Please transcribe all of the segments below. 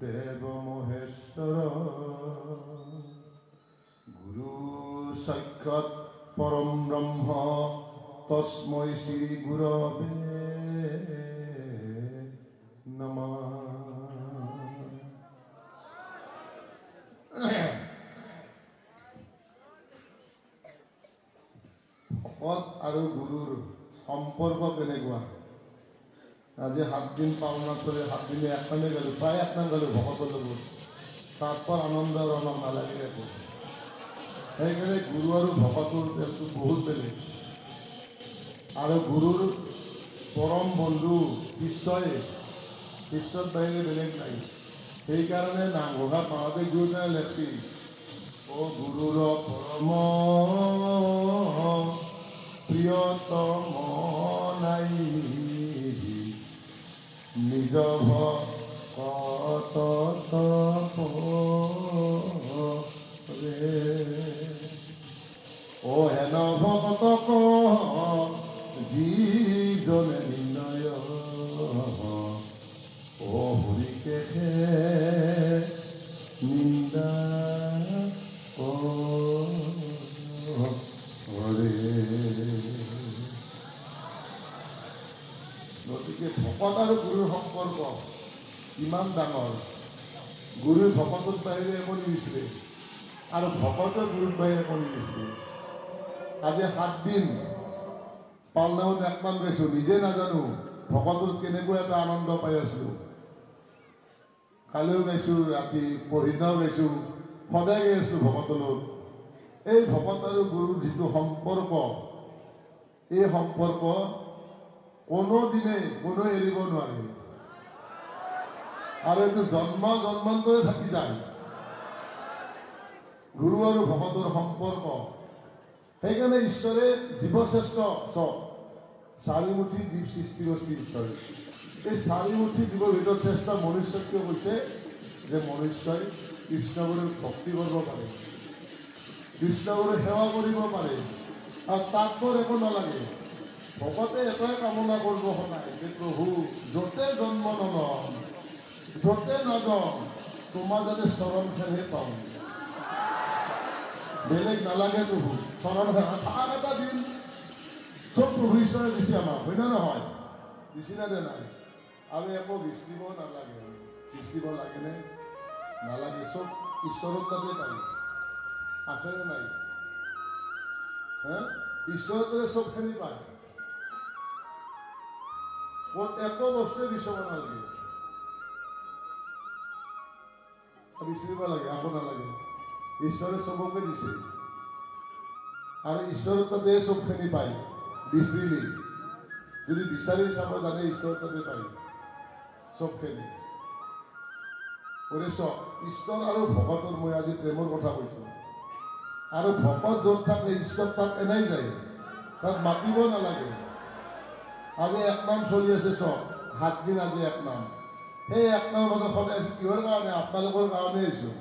দেব মহেশ্বৰ গুৰু সাক্ষাৎ পৰম ব্ৰহ্ম তস্मै শ্ৰী গুৰবে নমঃ। ভকত আৰু গুৰুৰ সম্পৰ্ক কেনেকুৱা? আজি 7 দিন পালন কৰি 7 দিনে একখানে গেলো, প্ৰায় একখান গেলো ভকতৰ লগত। তাৰপৰ আনন্দ আৰ আমাক নালাগিলে সেইকাৰণে গুৰু আৰু ভকতৰ তেলটো বহুত বেলেগ। আৰু গুৰুৰ পৰম বন্ধু ঈশ্বৰৰ বাহিৰে বেলেগ নাই। সেইকাৰণে নামঘোষা পাওঁতে গুৰুজনাই লেখছি, অ গুৰুৰ পৰম প্ৰিয়তম নাই নিজ ভকত ও হেন ভকতক যিজনে নিৰ্ণয় ও হৰিকে নিন্দা কৰে। গতিকে ভকত আৰু গুৰুৰ সম্পৰ্ক ইমান ডাঙৰ। গুৰুৰ ভকতৰ বাহিৰে একো নিবিচাৰে আৰু ভকতৰ গুৰুৰ বাহিৰে একো নিবিচাৰে। আজি 7 দিন পালনামত একমান গৈছোঁ, নিজে নাজানো ভকতৰ কেনেকুৱা এটা আনন্দ পাই আছিলোঁ। কালিও গাইছোঁ, ৰাতি পৰহিদিনাও গাইছোঁ, সদায় গাই আছোঁ ভকতৰ লগত। এই ভকত আৰু গুৰুৰ যিটো সম্পৰ্ক, এই সম্পৰ্ক কোনোদিনে কোনো এৰিব নোৱাৰে আৰু এইটো জন্মান্তৰে থাকি যায়, গুৰু আৰু ভকতৰ সম্পৰ্ক। সেইকাৰণে ঈশ্বৰে জীৱশ্ৰেষ্ঠ চব 4 মুঠি জীৱ সৃষ্টি কৰিছে ঈশ্বৰে। এই 4 মুঠি জীৱৰ ভিতৰত শ্ৰেষ্ঠ মনুষ্যক কিয় কৈছে যে মনুষ্যই কৃষ্ণগুৰুৰ ভক্তি কৰিব পাৰে, কৃষ্ণগুৰুৰ সেৱা কৰিব পাৰে আৰু তাক বৰ একো নালাগে। ভকতে এটাই কামনা কৰিব সদায় যে প্ৰভু য'তে জন্ম নলওঁ, য'তে নাযাওঁ, তোমাৰ যাতে চৰণ খেলহে পাওঁ, বেলেগ নালাগে প্ৰভু। চৰণ খেল থাক এটা দিন চব প্ৰভু ঈশ্বৰে দিছে আমাক, হয় না নহয়? দিছি না দে নাই? আৰু একো বিচৰিব নালাগে। বিচৰিব লাগেনে? নালাগে। চব ঈশ্বৰৰ তাতে পায়, আছেনে নাই? হা ঈশ্বৰৰ তাতে চবখিনি পায়। একো বস্তুৱে বিচাৰিব নালাগে, বিচাৰিব লাগে একো নালাগে। ঈশ্বৰে চবকে দিছে আৰু ঈশ্বৰৰ তাতে চবখিনি পায়। বিচাৰিলে যদি বিচাৰি চাব জানে ঈশ্বৰৰ তাতে পায় চবখিনি। ঈশ্বৰ আৰু ভকতৰ মই আজি প্ৰেমৰ কথা কৈছোঁ। আৰু ভকত য'ত থাকে ঈশ্বৰ তাত এনেই যায়, তাত মাতিব নালাগে। আজি 1 নাম চলি আছে চব 7 দিন, আজি 1 নাম। সেই 1 নামৰ মাজত সদায় আছোঁ কিহৰ কাৰণে? আপোনালোকৰ কাৰণে আহিছোঁ।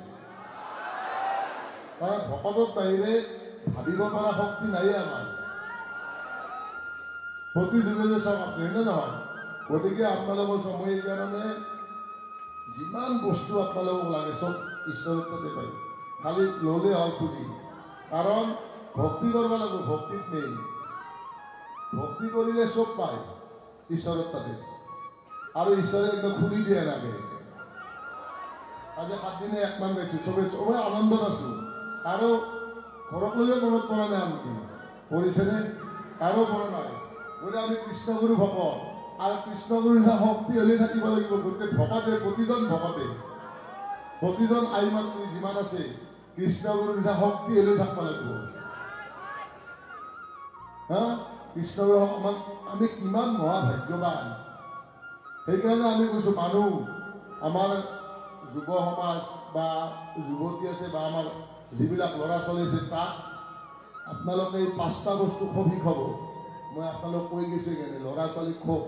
কাৰণ ভকতৰ বাহিৰে ভাবিব পৰা শক্তি নাই আমাৰ। প্ৰতি যুগে যে চাওক আপুনি, হয়নে নহয়? গতিকে আপোনালোকৰ সময় কাৰণে যিমান বস্তু আপোনালোকক লাগে চব ঈশ্বৰৰ তাতে পায়, খালি ল'লে হ'ল পুঁজি। কাৰণ ভক্তি কৰিব লাগিব, ভক্তিত মেইন। ভক্তি কৰিলে চব পায় ঈশ্বৰৰ তাতে, আৰু ঈশ্বৰে একদম খুলি দিয়ে নাগে। আজি 7 দিনে 1 নাম গাইছোঁ, চবে আনন্দত আছোঁ। আৰু ঘৰক লৈও মনত পৰা নাই আনকি, পৰিছেনে? কাৰো পৰা নাই। গতিকে আমি কৃষ্ণগুৰু ভকত আৰু কৃষ্ণগুৰুৰ নিচিনা শক্তি হ'লে থাকিব লাগিব। গোটেই ভকতে, প্ৰতিজন ভকতে, প্ৰতিজন আই মাতৃ যিমান আছে কৃষ্ণগুৰুৰ নিচিনা শক্তি হ'লে থাকিব লাগিব। হা কৃষ্ণগুৰু আমাক, আমি কিমান মহাভাগ্যৱান। সেইকাৰণে আমি কৈছোঁ মানুহ, আমাৰ যুৱ সমাজ বা যুৱতী আছে বা আমাৰ যিবিলাক ল'ৰা ছোৱালী আছে, তাক আপোনালোকে এই 5টা বস্তু খুব শিকাব। মই আপোনালোক কৈ গৈছোঁ কেনে ল'ৰা ছোৱালীক খুব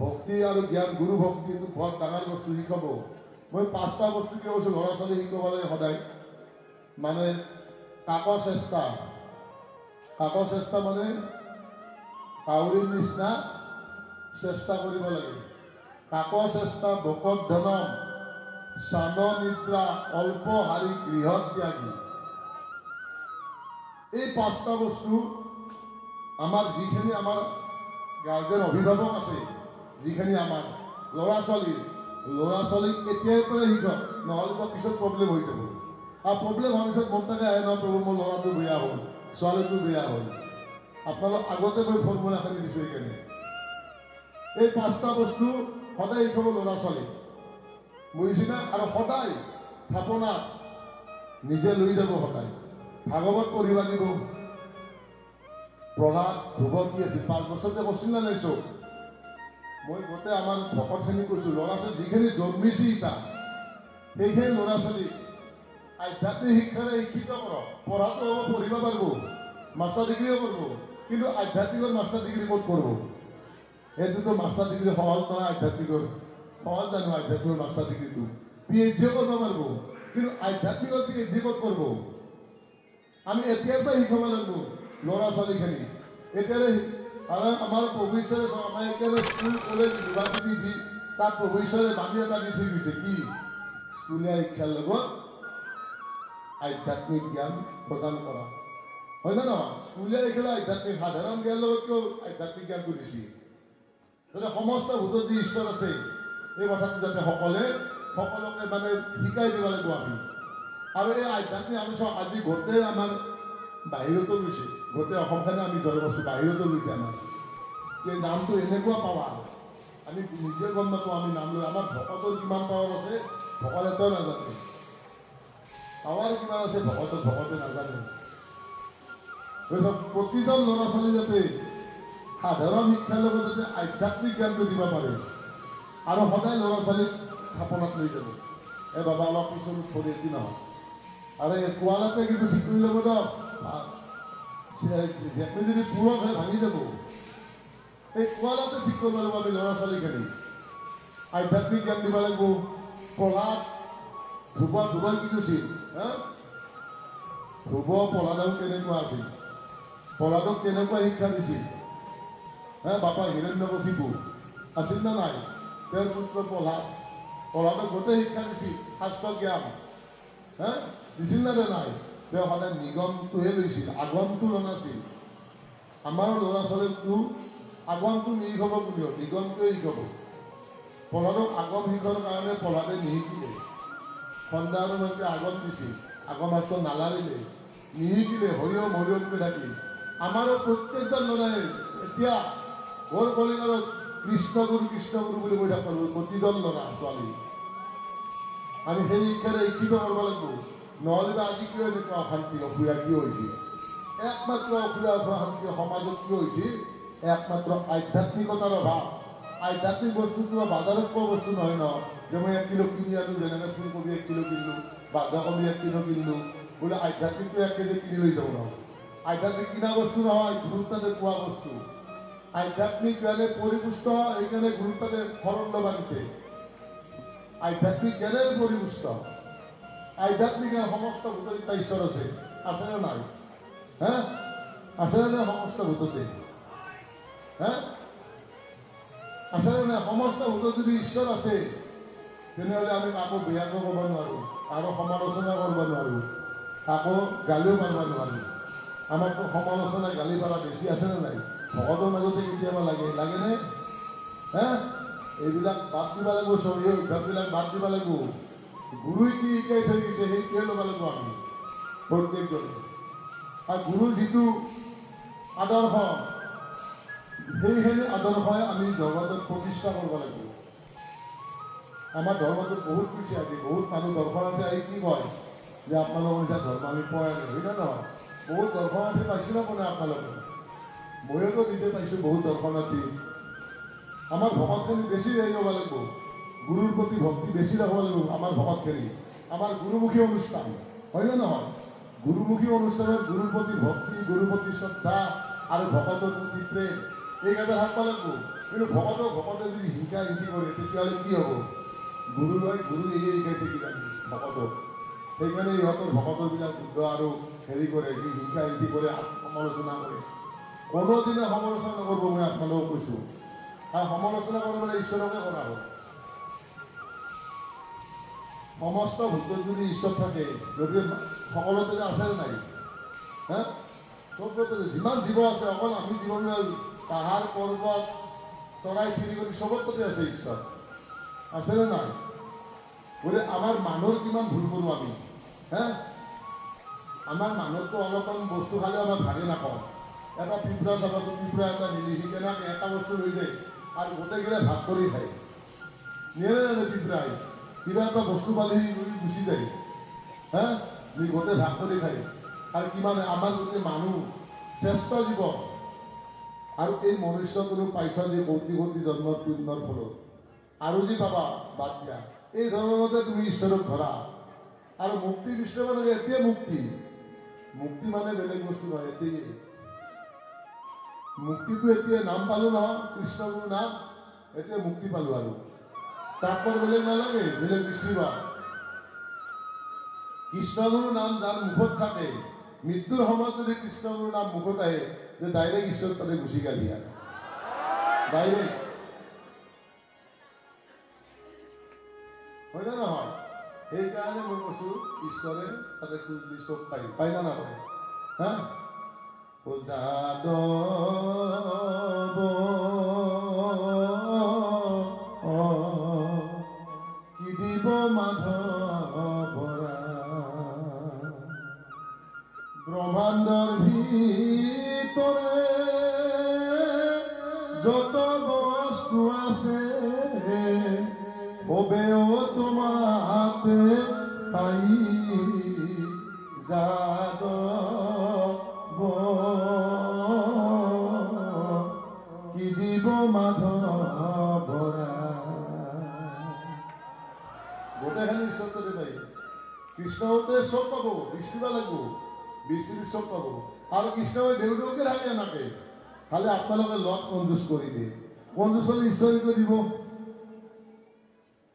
ভক্তি আৰু জ্ঞান, গুৰু ভক্তি এইটো বৰ ডাঙৰ বস্তু শিকাব। মই 5টা বস্তু কিয় কৈছোঁ ল'ৰা ছোৱালী শিকাব লাগে সদায়। মানে কাকো চেষ্টা মানে কাউৰীৰ নিচিনা চেষ্টা কৰিব লাগে। কাকো চেষ্টা বকত ধনম সান নিদ্ৰা অল্প হাৰি গৃহত ত্যাগী। এই পাঁচটা বস্তু আমাৰ যিখিনি আমাৰ গাৰ্জেন অভিভাৱক আছে, যিখিনি আমাৰ ল'ৰা ছোৱালীক এতিয়াৰ পৰাই শিকক, নহ'লে বা পিছত প্ৰব্লেম হৈ যাব। আৰু প্ৰব্লেম হোৱাৰ পিছত মন থাকে আহে নহয়, প্ৰভু মোৰ ল'ৰাটো বেয়া হ'ল, ছোৱালীটো বেয়া হ'ল। আপোনালোক আগতে মই ফৰ্মুলাখিনি দিছোঁ সেইকাৰণে। এই পাঁচটা বস্তু সদায় শিকাব ল'ৰা ছোৱালীক, বুজিছেনে? আৰু সদায় থাপনা নিজে লৈ যাব, সদায় ভাগৱত পঢ়িব লাগিব। প্ৰহ্লাদ ধ্ৰুৱ কি আছিল 5 বছৰতে কৈছিল না নাই? চব মই গোটেই আমাৰ ভকতখিনি কৈছোঁ, ল'ৰা ছোৱালী যিখিনি জন্মিছে ইটা, সেইখিনি ল'ৰা ছোৱালী আধ্যাত্মিক শিক্ষাৰে শিক্ষিত কৰক। পঢ়াটো হ'ব, পঢ়িব পাৰিব, মাষ্টাৰ ডিগ্ৰীও কৰিব, কিন্তু আধ্যাত্মিকৰ মাষ্টাৰ ডিগ্ৰী ক'ত কৰিব? এইটোতো মাষ্টাৰ ডিগ্ৰী সহজ নহয়। আধ্যাত্মিকৰ সহজ জানো? আধ্যাত্মিকৰ মাষ্টাৰ ডিগ্ৰীটো PhD কৰিব পাৰিব, কিন্তু আধ্যাত্মিকৰ PhD ক'ত কৰিব? আমি এতিয়াৰ পৰাই শিকাব লাগিব ল'ৰা ছোৱালীখিনি। এতিয়াৰে আৰু আমাৰ প্ৰভু ঈশ্বৰে আমাৰ এতিয়াৰে স্কুল কলেজ ইউনিভাৰ্চিটি দি তাত প্ৰভু ঈশ্বৰে বাণী এটা দি থৈ গৈছে, কি? স্কুলীয়া শিক্ষাৰ লগত আধ্যাত্মিক জ্ঞান প্ৰদান কৰা, হয় নে নহয়? স্কুলীয়া শিক্ষা আধ্যাত্মিক সাধাৰণ জ্ঞানৰ লগতকৈ আধ্যাত্মিক জ্ঞানটো বেছি। যাতে সমস্ত ভূতত যি ঈশ্বৰ আছে এই কথাটো যাতে সকলোকে মানে শিকাই দিব লাগিব আমি। আৰু এই আধ্যাত্মিক আমি চাওঁ, আজি গোটেই আমাৰ বাহিৰতো গৈছে, গোটেই অসমখনে আমি জয় কৰিছোঁ, বাহিৰতো গৈছে আমাৰ। এই নামটো এনেকুৱা পাৱাৰ, আমি নিজে গম নাপাওঁ। আমি নাম লৈ আমাৰ ভকতৰ কিমান পাৱাৰ আছে, ভকত এটাও নাজানে। পাৱাৰ কিমান আছে ভকতে নাজানে। প্ৰতিজন ল'ৰা ছোৱালী যাতে সাধাৰণ শিক্ষাৰ লগত যাতে আধ্যাত্মিক জ্ঞানটো দিব পাৰে, আৰু সদায় ল'ৰা ছোৱালীক থাপনাত লৈ যাব। এই বাবা অলপ পিছত থৈ এটি নহয়, আৰু এই কোৱালাতে কিন্তু ঠিক কৰি ল'ব দিয়ক। জেপি যদি পুৰত হয় ভাঙি যাব। এই কোৱালাতে ঠিক কৰিব লাগিব আমি ল'ৰা ছোৱালীখিনি। আধ্যাত্মিক জ্ঞান দিব লাগিব। প্ৰহ্লাদ ধ্ৰুৱ কি কৈছিল? ধ্ৰুৱ প্ৰহ্লাদক কেনেকুৱা আছিল? প্ৰহ্লাদক কেনেকুৱা শিক্ষা দিছিল? বাপা হিৰণ্যকশিপু আছিল নে নাই? তেওঁৰ পুত্ৰ প্ৰহ্লাদক গোটেই শিক্ষা দিছিল, শাস্ত্ৰ জ্ঞান দিছিল নে নাই? তেওঁ সদায় নিগমটোহে লৈছিল, আগমটো নাছিল। আমাৰ ল'ৰা ছোৱালীকটো আগমটো নিশিকাব কোনেও, নিগমটোৱে শিকাব। প্ৰহ্লাদক আগম শিকাৰ কাৰণে প্ৰহ্লাদে নিশিকিলে, সন্ধ্যাৰ মধ্যে আগম দিছিল, আগম শাস্ত্ৰ নালাৰিলে, নিশিকিলে, হৰিয়মকৈ থাকিল। আমাৰো প্ৰত্যেকজন ল'ৰাই এতিয়া ঘৰ কলিকালত কৃষ্ণগুৰু বুলি কৈ থাকিব লাগিব, প্ৰতিজন ল'ৰা ছোৱালী। আমি সেই শিক্ষাৰে শিক্ষিত কৰিব লাগিব, নহ'লে বা আজি কিয় এনেকুৱা অশান্তি অসুবিধা কিয় হৈছিল? একমাত্ৰ অশান্তি সমাজত কিয় হৈছিল? একমাত্ৰ আধ্যাত্মিকতাৰ অভাৱ। আধ্যাত্মিক বস্তুটো বজাৰত পোৱা বস্তু নহয় ন, যে মই 1 কিলো কিনি আনো, যেনেকৈ ফুলকবি 1 কিলো কিনিলোঁ, বন্ধাকবি 1 কিলো কিনিলোঁ, বোলে আধ্যাত্মিকটো 1 কেজি কিনি লৈ যাওঁ ন। আধ্যাত্মিক কিনা বস্তু নহয়, গুৰুত্বতে পোৱা বস্তু। আধ্যাত্মিক জ্ঞানে পৰিপুষ্ট, সেইকাৰণে গুৰুত্বতে শৰণ বাঢ়িছে। আধ্যাত্মিক জ্ঞানেৰে পৰিপুষ্ট। আধ্যাত্মিক জ্ঞান সমস্ত ভূতত এটা ঈশ্বৰ আছেনে নাই? আছেনে নাই সমস্ত ভূততে? আছেনে নাই? সমস্ত ভূতত যদি ঈশ্বৰ আছে, তেনেহ'লে আমি কাকো বেয়াকৈ ক'ব নোৱাৰোঁ, কাৰো সমালোচনা কৰিব নোৱাৰোঁ, কাকো গালিও পাৰিব নোৱাৰোঁ। আমাৰতো সমালোচনা গালি পাৰা বেছি আছেনে নাই? ভকতৰ মাজতে কেতিয়াবা লাগেনে? এইবিলাক বাদ দিব লাগিব, চব এই অভ্যাসবিলাক বাদ দিব লাগিব। গুৰুই কি শিকাই থৈ গৈছে সেইটোৱে ল'ব লাগিব আমি প্ৰত্যেকজনে। আৰু গুৰুৰ যিটো আদৰ্শ, সেইখিনি আদৰ্শই আমি জগতত প্ৰতিষ্ঠা কৰিব লাগিব। আমাৰ ধৰ্মটোত বহুত কৈছে, আজি বহুত মানুহ দৰ্শনাৰ্থী আহি কি কয় যে আপোনালোকৰ নিচিনা ধৰ্ম আমি পোৱাই নাই, হয় নে নহয়? বহুত দৰ্শনাৰ্থী পাইছোঁ না কোনে আপোনালোকে? ময়োতো নিজে পাইছোঁ বহুত দৰ্শনাৰ্থী। আমাৰ ভকতখিনি বেছি হেৰি ল'ব লাগিব, গুৰুৰ প্ৰতি ভক্তি বেছি ৰাখিব লাগিব। আমাৰ ভকতখিনি আমাৰ গুৰুমুখী অনুষ্ঠান, হয় নে নহয়? গুৰুমুখী অনুষ্ঠানত গুৰুৰ প্ৰতি ভক্তি, গুৰুৰ প্ৰতি শ্ৰদ্ধা আৰু ভকতৰ প্ৰতি প্ৰেম, এইকেইটা থাকিব লাগিব। কিন্তু ভকতে যদি হিংসা কৰে, তেতিয়াহ'লে কি হ'ব? গুৰু এই শিকাইছে কিজানি ভকতক। সেইকাৰণে ইহঁতৰ ভকতৰবিলাক শুদ্ধ আৰু হেৰি কৰে, হিংসা কৰে, সমালোচনা কৰে। কোনোদিনে সমালোচনা নকৰিব, মই আপোনালোকক কৈছোঁ। আৰু সমালোচনা কৰিবলৈ ঈশ্বৰকে কৰা হ'ল। সমস্ত ভূতত যদি ঈশ্বৰ থাকে, গতিকে সকলোতে আছে নাই? হা? চবতে যিমান জীৱ আছে, অকল আমি জীৱ নহয়, পাহাৰ পৰ্বত চৰাই চিৰিকটি চবতে আছে ঈশ্বৰ, আছেনে নাই? গতিকে আমাৰ মানুহৰ কিমান ভুল কৰোঁ আমি, হা? আমাৰ মানুহতো অলপমান বস্তু খালে আমাৰ ভাগে নাপাওঁ। এটা পিঁপৰা চাবাচোন, পিঁপৰা এটা নিলি সি কেনেকৈ এটা বস্তু লৈ যায় আৰু গোটেইকেইটা ভাগ কৰি খায়। নিয়ে নানে পিঁপৰাই? কিবা এটা বস্তু পালে লৈ গুচি যায়, হা? নি গোটেই ভাগ কৰি খায়। আৰু কিমান আমাৰ গোটেই মানুহ শ্ৰেষ্ঠ জীৱ, আৰু এই মনুষ্যটো পাইছা যে কোটি কোটি জন্মৰ পুণ্যৰ ফলত, আৰু যি পাবা বাদ দিয়া। এই ধৰণতে তুমি ঈশ্বৰক ধৰা আৰু মুক্তি বিচাৰিব লাগে। এতিয়াই মুক্তি, মুক্তি মানে বেলেগ বস্তু নহয়, এতিয়াই মুক্তিটো। এতিয়া নাম পালো নহয়, কৃষ্ণগুৰু নাম, এতিয়া মুক্তি পালো। আৰু তাতপৰ বেলেগ নালাগে, বেলেগ বিচাৰিবা। কৃষ্ণগুৰু নাম যাৰ মুখত থাকে, মৃত্যুৰ সময়ত যদি কৃষ্ণগুৰু নাম মুখত আহে, যে ডাইৰেক্ট ঈশ্বৰ তাতে গুচি গালি আৰু ডাইৰেক্ট, হয় না নহয়? সেইকাৰণে মই কৈছো, ঈশ্বৰে তাতে খুজি চব পাই না নাপায়? হা? কি দিব মাধৱৰা, ব্ৰহ্মাণ্ডৰ ভিতৰে যত বস্তু আছে, হবেও তোমাতে তাই যাদ কি দিব মাধৱৰা। গোটেইখানি ঈশ্বৰতে পাই, কৃষ্ণতে চব পাব, বিচাৰিব লাগিব, বিচাৰি চব পাব। আৰু কৃষ্ণই দেউদেউকে থাকে এনেকে, খালি আপোনালোকে লগ কনজুচ কৰি দিয়ে। কনজুচ হ'লে ঈশ্বৰকে দিব,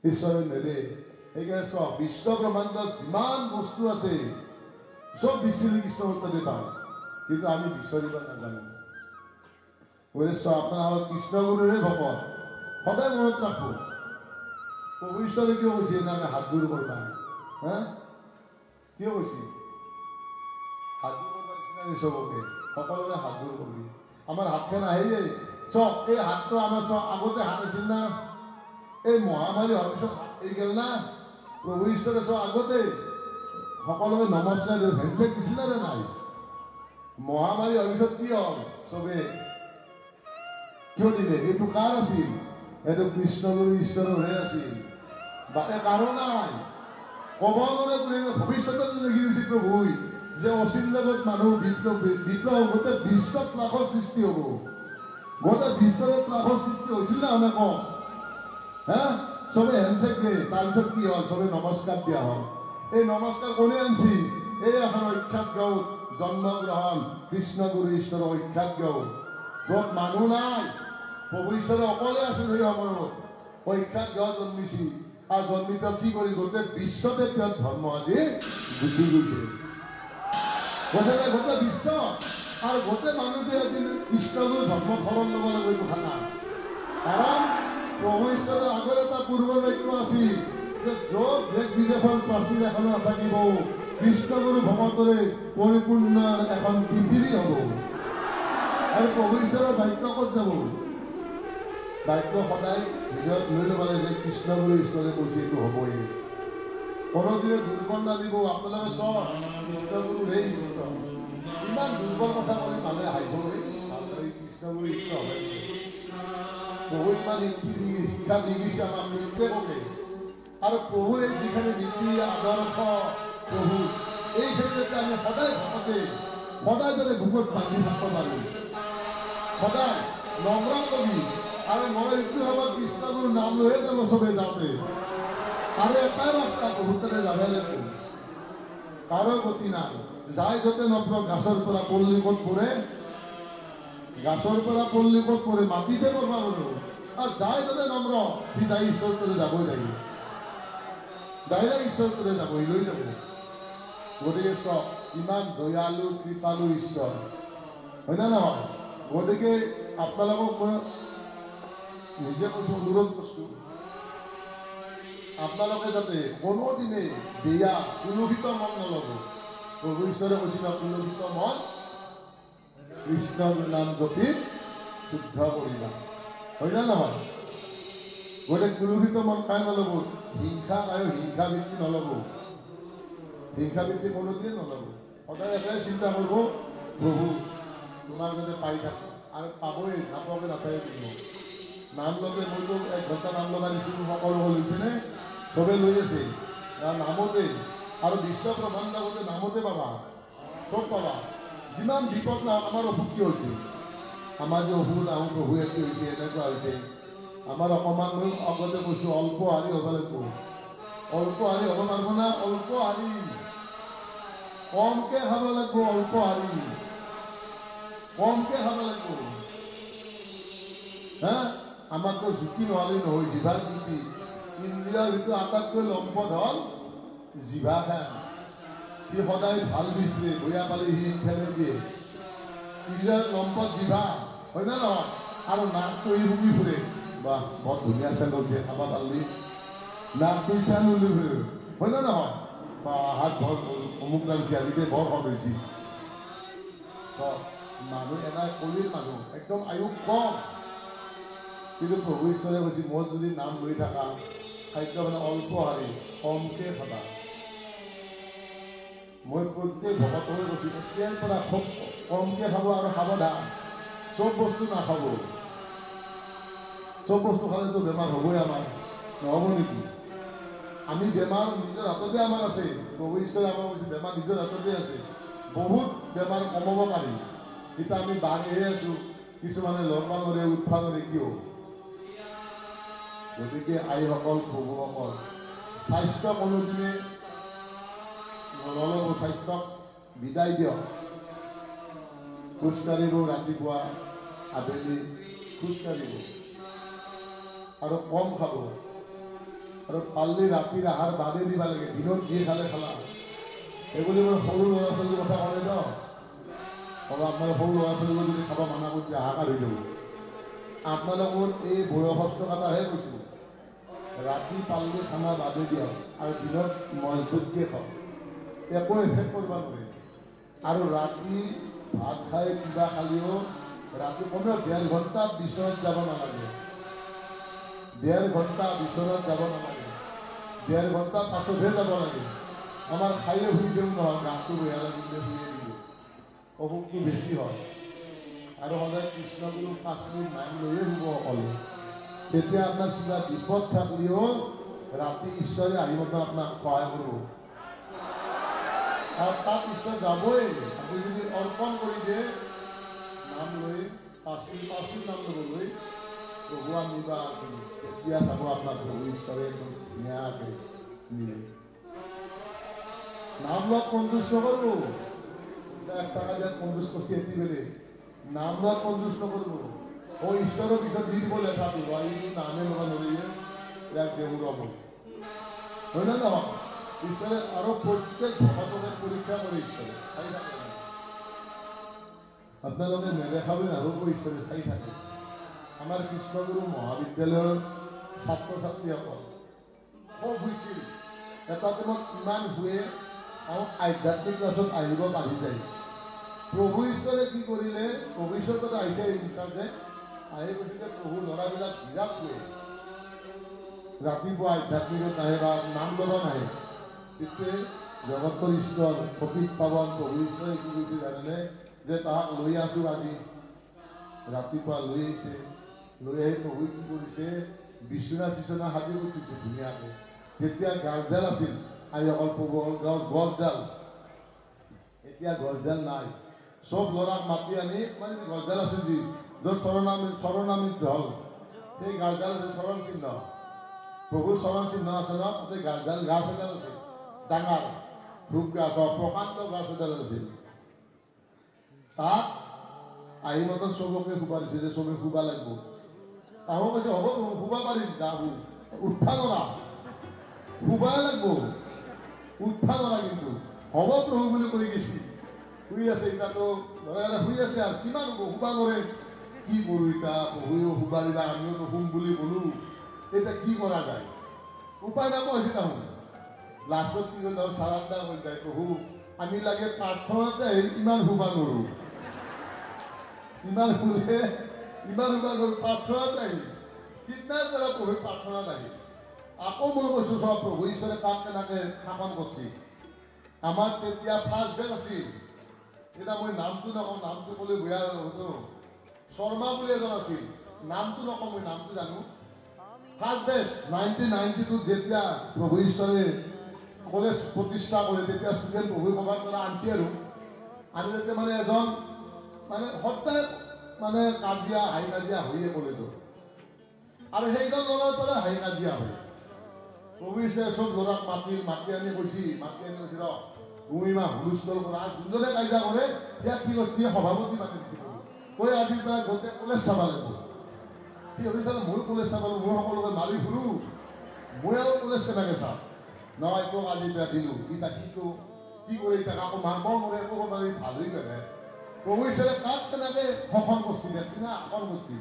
ঈশ্বৰে নেদে। সেইকাৰণে চব বিশ্ব ব্ৰহ্মাণ্ডত যিমান বস্তু আছে চব বিচাৰি কৃষ্ণৰ তাতে পায়, কিন্তু আমি বিচাৰিব নাজানো। গতিকে আপোনাৰ কৃষ্ণগুৰুৰে ভকত সদায় মনত ৰাখো। প্ৰভু ঈশ্বৰে কিয় কৈছে এনেকৈ হাতযোৰ কৰবা? হা? কিয় কৈছে হাতযোৰ কৰবা? নিচিনা চবকে সকলোকে হাতযোৰ কৰবি। আমাৰ হাতখন আহি যায় চব, এই হাতটো আমাৰ চব আগতে হাত আছিল না, এই মহামাৰী হোৱাৰ পিছত হাত এৰি গেল না। প্ৰভু ঈশ্বৰে চব আগতে সকলোকে নমস্কাৰ দিওঁ, হেণ্ডছেক দিছিল নে নাই? মহামাৰী হোৱাৰ পিছত কি হ'ল? চবে কিয় দিলে? এইটো কাৰ আছিল? এইটো কৃষ্ণগুৰু ঈশ্বৰৰহে আছিল, বাটে কাৰো নাই। ক'ব নোৱাৰে, ভৱিষ্যতত লিখি দিছে প্ৰভুই যে অচিন জগত মানুহ বিপ্লৱ গোটেই বিশ্বত ত্ৰাসৰ সৃষ্টি হ'ব। গোটেই বিশ্বত ত্ৰাসৰ সৃষ্টি হৈছিল না অনেক, হা? চবে হেণ্ডছেক দিয়ে, তাৰপিছত কি হ'ল? চবে নমস্কাৰ দিয়া হ'ল। এই নমস্কাৰ কোনে আনছি? এই এখন অখ্যাত গাঁও জন্মগ্ৰহণ কৃষ্ণগুৰু ঈশ্বৰৰ অখ্যাত গাঁও, য'ত মানুহ নাই, প্ৰভু ঈশ্বৰে অকলে আছিল। সেই সময়ত অখ্যাত গাঁও জন্মিছি, আৰু জন্মিত কি কৰি গোটেই বিশ্বতে তেওঁ ধৰ্ম আজি গুচি গৈছে। গোটেই বিশ্ব আৰু গোটেই মানুহটোৱে আজি কৃষ্ণগুৰু ধৰ্মকৰণ ল'ব লাগিব খানা। কাৰণ প্ৰভু ঈশ্বৰৰ আগৰ এটা পূৰ্ব বাক্য আছিল যে য'ত দেশ বিদেশৰ প্ৰাচীন এখন নাথাকিব, কৃষ্ণগুৰু ভকতৰে পৰিপূৰ্ণ এখন পৃথিৱী হ'ব। আৰু প্ৰভু ঈশ্বৰৰ বাক্য ক'ত যাব? বাক্য সদায় হৃদয়ত লৈ ল'ব লাগে যে কৃষ্ণগুৰু ঈশ্বৰে কৈছে এইটো হ'বই। কোনোদিনে দুৰ্বল নাদিব। আপোনালোকে চব কৃষ্ণগুৰু সেই ঈশ্বৰ, ইমান দুৰ্বল কথা কৰি মানুহে হাঁহিব, কৃষ্ণগুৰু ঈশ্বৰ হয়। প্ৰভু ইমান শিক্ষা দি গৈছে আমাক প্ৰত্যেককে, আৰু প্ৰভুৰ এই যিখিনি নীতি আদৰ্শ প্ৰভু, এইখিনি যাতে আমি সদায় ভাবতে, সদায় যাতে বুকুত বান্ধি থাকিব পাৰোঁ, সদায় নম্ৰ কবি। আৰু মই এইটো সময়ত কৃষ্ণগুৰুৰ নাম লৈয়ে যাব চবে যাওঁতে, আৰু এটাই ৰাস্তা বহুতৰে যাব লাগিব, কাৰো গতি নাই। যাই য'তে নপৰক, গাছৰ পৰা পল্লী ক'ত পৰে, গাছৰ পৰা পল্লী ক'ত পৰে, মাটিতে পৰবা পাৰোঁ। আৰু যাই য'তে নম্ৰ, সি যাই ঈশ্বৰৰ তাতে যাবই লাগিব, ডাইৰেক্ট ঈশ্বৰৰ তাতে যাবই, লৈ যাব। গতিকে চব ইমান দয়ালু কৃপালু ঈশ্বৰ, হয় না নহয়? গতিকে আপোনালোকক মই নিজে কৈছোঁ, অনুৰোধ কৰিছোঁ, আপোনালোকে যাতে কোনোদিনে বেয়া কুলুষিত মন নল'ব। প্ৰভু ঈশ্বৰে কৈছিল কুলুষিত মন কৃষ্ণৰ নাম জপি শুদ্ধ কৰিবা, হয় না নহয়? গতিকে কুলুষিত মন কাই নল'ব? হিংসা আৰু হিংসা বৃত্তি নল'ব, হিংসা বৃত্তি কোনোদিনে নল'ব। সদায় এটাই চিন্তা কৰিব, প্ৰভু তোমাক যাতে পাই থাকোঁ, আৰু পাবই, নাপাবই নাথাকে দিব। নাম ল'লে মইতো 1 ঘণ্টা নাম লগা দিছিলোঁ, সকলো লৈছেনে? চবে লৈ আছে নামতে, আৰু বিশ্ব ব্ৰহ্মাণ্ডতে নামতে পাবা, চব পাবা। যিমান বিপদ নাও, আমাৰ অসুখ কি হৈছে? আমাৰ যে অসুখ নাও প্ৰভু এটি হৈছে, এনেকুৱা হৈছে। আমাৰ অকণমান মই আগতে কৈছোঁ, অল্প হাৰি হ'ব লাগিব। অল্প হাৰি হ'ব পাৰিব না? অল্প হাৰি কমকৈ খাব লাগিব, অল্প হাৰি কমকৈ খাব লাগিব। হা, আমাকতো জুতি নহ'লেই নহয়, জিভাৰ জুতি। ইন্দ্ৰিয়ৰ ভিতৰত আটাইতকৈ লম্পট হ'ল জিভাখন। সি সদায় ভাল বিচাৰে, বেয়া পালে সি ফেলাই দিয়ে। ইন্দ্ৰিয়ৰ লম্পট জিভা, হয় না নহয়? আৰু নাকটো সি শুকি ফুৰে, বাহ বৰ ধুনীয়া চেণ্ট হৈছে, খাব পাৰিলি। নাকটো চেণ্ট উলি ফুৰে, হয় না নহয়? বা হাত বৰ অমুক লাগিছে, আজিকে বৰ হত হৈছে। মানুহ এনাই কলিৰ মানুহ, একদম আয়ুস কম। কিন্তু প্ৰভু ঈশ্বৰে কৈছে, মই যদি নাম লৈ থাকা, খাদ্য মানে অল্প হাৰি কমকৈ খাবা। মই প্ৰত্যেক ভকতলৈ কৈছোঁ, এতিয়াৰ পৰা খুব কমকৈ খাব, আৰু সাৱধান, চব বস্তু নাখাব। চব বস্তু খালেতো বেমাৰ হ'বই আমাৰ, নহ'ব নেকি? আমি বেমাৰ নিজৰ হাততে আমাৰ আছে। প্ৰভু ঈশ্বৰে আমাক কৈছে, বেমাৰ নিজৰ হাততে আছে। বহুত বেমাৰ কমাব পাৰি। এতিয়া আমি বাঢ়িহে আছোঁ, কিছুমানে লৰবা নৰে, উঠবা নৰে, কিয়? গতিকে আইসকল, প্ৰভুসকল, স্বাস্থ্য কোনোদিনে নল'ব, স্বাস্থ্যক বিদায় দিয়ক। খোজকাঢ়িব, ৰাতিপুৱা আবেলি খোজকাঢ়িব, আৰু কম খাব, আৰু পাৰিলে ৰাতিৰ আহাৰ বাদে দিব লাগে। দিনত যি খালে খালা। এইবুলি মই সৰু ল'ৰা ছোৱালীৰ কথা ক'লে ন, আপোনাৰ সৰু ল'ৰা ছোৱালীবোৰ যদি খাব মানা কৰি হাহাকাৰ হৈ যাব। আপোনালোকৰ এই বয়সস্থ কথাহে কৈছোঁ, ৰাতি পাৰিলে খানা বাদে দিয়ক, আৰু দিনত মজবুতকৈ খাওক, একো এফেক্ট কৰিব নোৱাৰে। আৰু ৰাতি ভাত খাই কিবা খালেও ৰাতি কমেও 1.5 ঘণ্টা বিচনাত যাব নালাগে। 1.5 ঘণ্টা বিচনাত যাব নালাগে, 1.5 ঘণ্টা পাছতহে যাব লাগে। আমাৰ খায়ে শুই দিওঁ নহয়, গাটো বেয়া লাগিলে শুয়ে দিব, অসুখটো বেছি হয়। আৰু সদায় কৃষ্ণগুৰু 5 মিনিট নাম লৈয়ে শুব সকলোৱে। তেতিয়া আপোনাৰ কিবা বিপদ থাকিলেও ৰাতি ঈশ্বৰে আহিব আপোনাক সহায় কৰিব, আৰু তাত ঈশ্বৰ যাবই। আপুনি যদি অৰ্পণ কৰি দিয়ে, নাম লৈ 5 মিনিট নাম ল'বলৈ, প্ৰভু আনিবা, তেতিয়া যাব আপোনাক প্ৰভু ঈশ্বৰে ধুনীয়াকৈ নিয়ে। নাম লোৱাত কঞ্জুচ নকৰিব, 1 টাকা দিয়াত কঞ্জুচ কৰিছে এটি বেলেগ, নাম লোৱাত কঞ্জুচ নকৰিব। ঈশ্বৰৰ পিছত দি দিব লেঠাটো, এইটো নামে ল'ব নোৱাৰিলে ইয়াক দেউৰ হ'ব, হয় না নহয়? ঈশ্বৰে আৰু প্ৰত্যেক ভকতকে পৰীক্ষা কৰে ঈশ্বৰে, চাই থাকে। আপোনালোকে নেদেখা বুলি নাভাবিব, ঈশ্বৰে চাই থাকে। আমাৰ কৃষ্ণগুৰু মহাবিদ্যালয়ৰ ছাত্ৰ ছাত্ৰীসকল খুব শুইছিল, এটা টাইমত ইমান শুৱে, আৰু আধ্যাত্মিক ক্লাছত আহিব পাৰি যায়। প্ৰভু ঈশ্বৰে কি কৰিলে, প্ৰভু ঈশ্বৰ তাতে আহিছে ইনচাৰ্জে, আহি কৈছে যে প্ৰভু ল'ৰাবিলাক বিৰাট শুৱে, ৰাতিপুৱা আধ্যাত্মিকত নাহে বা নাম ল'ব নাহে। তেতিয়া জগতৰ ঈশ্বৰ পবিত্ৰ পাৱন প্ৰভু ঈশ্বৰে কি কৰিছে জানেনে, যে তাহাক লৈ আছোঁ আজি, ৰাতিপুৱা লৈ আহিছে। লৈ আহি প্ৰভু কি কৰিছে, বিচনা চিচনা সাজি উঠিছে ধুনীয়াকৈ। তেতিয়া গাছডাল আছিল, আইসকল প্ৰভু গছডাল, এতিয়া গছডাল নাই। চব ল'ৰাক মাতি আনি, মানে গছডাল আছিল যি য'ত চৰণামৃত হ'ল, সেই গাছডাল আছিল চৰণ চিহ্ন, প্ৰভুৰ চৰণ চিহ্ন আছে ন, তাতে গাছডাল, গাছ এডাল আছিল ডাঙৰ, ধূপ গাছ, প্ৰকাণ্ড গাছ এডাল আছিল। তাত আহি মাত্ৰ চবকে শুবা দিছে, যে চবে শুবা লাগিব। তাহো কৈছে হ'ব শুবা পাৰিম, গা উঠা নৰা, শুবাই লাগিব, উঠা নৰা, কিন্তু হ'ব প্ৰভু বুলি কৈ গৈছে। শুই আছে, এতিয়াতো ল'ৰা শুই আছে, আৰু কিমান হ'ব, শুবা নৰে। কি কৰোঁ এতিয়া, প্ৰভুও শুবা দিলা, আমিও নুশুম বুলি ক'লোঁ, এতিয়া কি কৰা যায়? উপায় নাপাওঁ হৈছে তাহোঁ লাষ্টত কি কৰিলে চাৰাণ্ডাৰ হৈ যায় প্ৰভু আমি লাগে প্ৰাৰ্থনাতে আহি ইমান শুবা কৰোঁ ইমান শুলে ইমান শুবা কৰোঁ প্ৰাৰ্থনাতে আহি সিদিনাৰ পৰা প্ৰভু প্ৰাৰ্থনাত আহি আকৌ মই কৈছোঁ চব প্ৰভু ঈশ্বৰে কাক কেনেকৈ শাসন কৰিছে আমাৰ তেতিয়া ফাৰ্ষ্ট বেচ আছিল এতিয়া মই নামটো নকওঁ নামটো ক'লে বেয়া হয়তো শৰ্মা বুলি এজন আছিল নামটো নকওঁ মই নামটো জানো ফাৰ্ষ্ট বেচ 1992 যেতিয়া প্ৰভু ঈশ্বৰে কলেজ প্ৰতিষ্ঠা কৰে তেতিয়া ষ্টুডেণ্ট প্ৰভু সভাৰ পৰা আনছি আৰু আমি যেতিয়া মানে এজন মানে সদায় মানে কাজিয়া হাই কাজিয়া হৈয়ে কলেজত আৰু সেইজন ল'ৰাৰ পৰা হাই কাজিয়া হয় প্ৰভু ঈশ্বৰে চব ল'ৰাক মাতি আনি কৈছে ৰ তুমি ইমান হুলস্থুল কৰা আৰু যোনজনে কাজিয়া কৰে ইয়াক কি কৰিছে সভাপতি মাতি দিছে কৈ আজিৰ পৰা গোটেই কলেজ চাব লাগিব সি ভাবিছে মই কলেজ চাব লাগিব মই সকলোকে মাৰি ফুৰো মই আৰু কলেজ কেনেকৈ চাম নহয় তোক আজিৰ পৰা দিলোঁ ইতা কি কৰি তাক আকৌ মাৰিব নোৱাৰে একো মাৰি ভাল হৈ গ'লে প্ৰভু ঈশ্বৰে কাক কেনেকৈ শাসন কৰিছে দেখছি না শাসন কৰিছে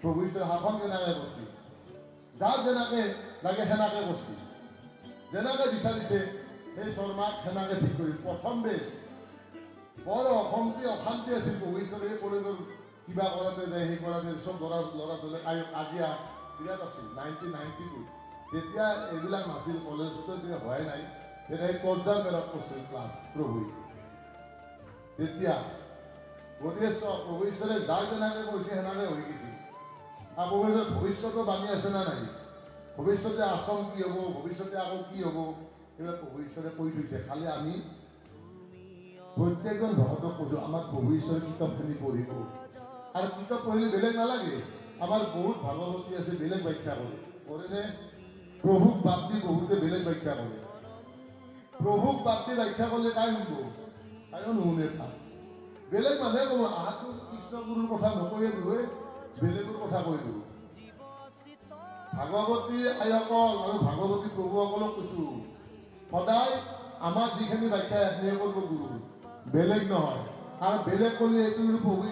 প্ৰভু ঈশ্বৰে শাসন কেনেকৈ কৰিছে যাক যেনেকৈ লাগে সেনেকৈ কৰিছে যেনেকৈ বিচাৰিছে সেই শৰ্মাক সেনেকৈ ঠিক কৰি প্ৰথম বেচ বৰ অশান্তি আছিল প্ৰভু ঈশ্বৰে এই কলেজৰ কিবা কৰাতে যায় সেই কৰাতে চব ল'ৰা ছোৱালী কাজিয়া বিৰাট আছিল 1992 তেতিয়া এইবিলাক নাছিল কলেজতো এতিয়া হোৱাই নাই তেতিয়া এই পৰ্যায় মেৰত কৰিছিল ক্লাছ প্ৰভুই তেতিয়া গতিকে প্ৰভু ঈশ্বৰে যাক যেনেকৈ কৈছে সেনেকৈ হৈ গৈছিল আৰু প্ৰভু ঈশ্বৰ ভৱিষ্যতো বাণী আছে না নাই ভৱিষ্যতে আশ্ৰম কি হ'ব ভৱিষ্যতে আকৌ কি হ'ব এইবিলাক প্ৰভু ঈশ্বৰে কৈ থৈছে খালি আমি প্ৰত্যেকজন ভকতক কৈছোঁ আমাৰ প্ৰভু ঈশ্বৰে কিতাপখিনি পঢ়িব আৰু কিতাপ পঢ়িলে বেলেগ নালাগে আমাৰ বহুত ভাগৱতী আছে বেলেগ ব্যাখ্যা কৰেনে প্ৰভুক বাদ দি বহুতে বেলেগ ব্যাখ্যা কৰে প্ৰভুক বাদ দি ব্যাখ্যা কৰিলে কাই শুনব কায়ো নুশুনে তাক বেলেগ মানুহে ক'ব আহাতো কৃষ্ণগুৰুৰ কথা নকয়ে গৈ বেলেগৰ কথা কৈ দিওঁ ভাগৱতী আইসকল আৰু ভাগৱতী প্ৰভুসকলক কৈছোঁ সদায় আমাৰ যিখিনি ব্যাখ্যা এনে কৰিব গুৰু বেলেগ নহয় আৰু বেলেগ কৰিলে এইটো প্ৰভু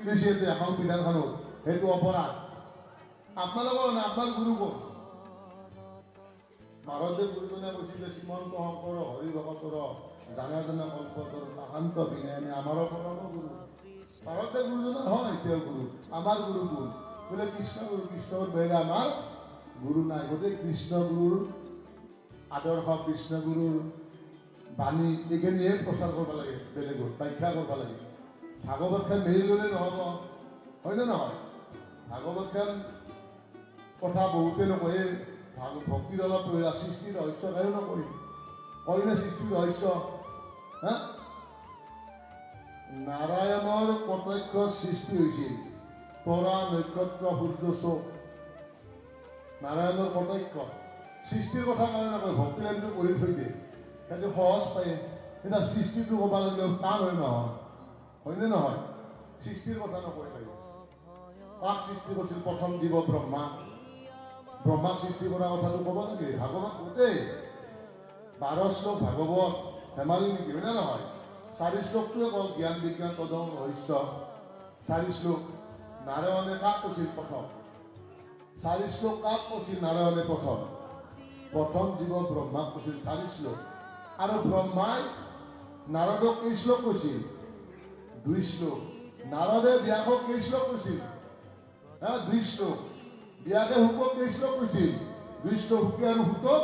লিখিছে এখন বিধানখনত সেইটো অপৰাধ আপোনালোকৰ না আপোনাৰ গুৰু ক'ত মাধৱদেৱ গুৰুজনে কৈছিল যে শ্ৰীমন্ত শংকৰ হৰি ভকতৰ জানা জনা কল্পতৰ তাহান্ত বিনায়নে আমাৰ পৰম গুৰু মাধৱদেৱ গুৰুজনৰ হয় তেওঁ গুৰু আমাৰ গুৰু কোন বোলে কৃষ্ণৰ বাহিৰে আমাৰ গুৰু নাই গতিকে কৃষ্ণগুৰুৰ আদৰ্শ কৃষ্ণগুৰুৰ বাণী এইখিনিয়ে প্ৰচাৰ কৰিব লাগে বেলেগত ব্যাখ্যা কৰিব লাগে ভাগৱতখন মেলি ল'লে নহ'ব হয়নে নহয় ভাগৱতখন কথা বহুতে নকয় ভক্তিৰ অলপ সৃষ্টিৰ ৰহস্য কায়ো নকয় কয়নে সৃষ্টিৰ ৰহস্য হা নাৰায়ণৰ প্ৰত্যক্ষ সৃষ্টি হৈছিল তৰা নক্ষত্ৰ সূৰ্য চোখ নাৰায়ণৰ প্ৰত্যক্ষ সৃষ্টিৰ কথা কাৰণে নকয় ভক্তি লাইনটো কৰি থৈ দিয়ে সেইটো সহজ পায় এতিয়া সৃষ্টিটো ক'ব লাগিলে টান হয় নহয় হয়নে নহয় সৃষ্টিৰ কথা নকয় পায় কাক সৃষ্টি কৰিছিল প্ৰথম জীৱ ব্ৰহ্মাক সৃষ্টি কৰা কথাটো ক'ব নেকি ভাগৱত গোটেই 12 শ্লোক ভাগৱত ধেমালি নেকি হয়নে নহয় 4 শ্লোকটোৱে কওঁ জ্ঞান বিজ্ঞান পদম ৰহস্য 4 শ্লোক নাৰায়ণে কাক কৈছিল প্ৰথম 4 শ্লোক কাক কৈছিল নাৰায়ণে প্ৰথম জীৱ ব্ৰহ্মাক কৈছিল 4 শ্লোক আৰু ব্ৰহ্মাই নাৰদক কেই শ্লোক কৈছিল 2 শ্লোক নাৰদে ব্যাসক কেই শ্লোক কৈছিল 2 শ্লোক ব্যাসে শুকক কেই শ্লোক কৈছিল 2 শ্লোক শুকে আৰু শুকক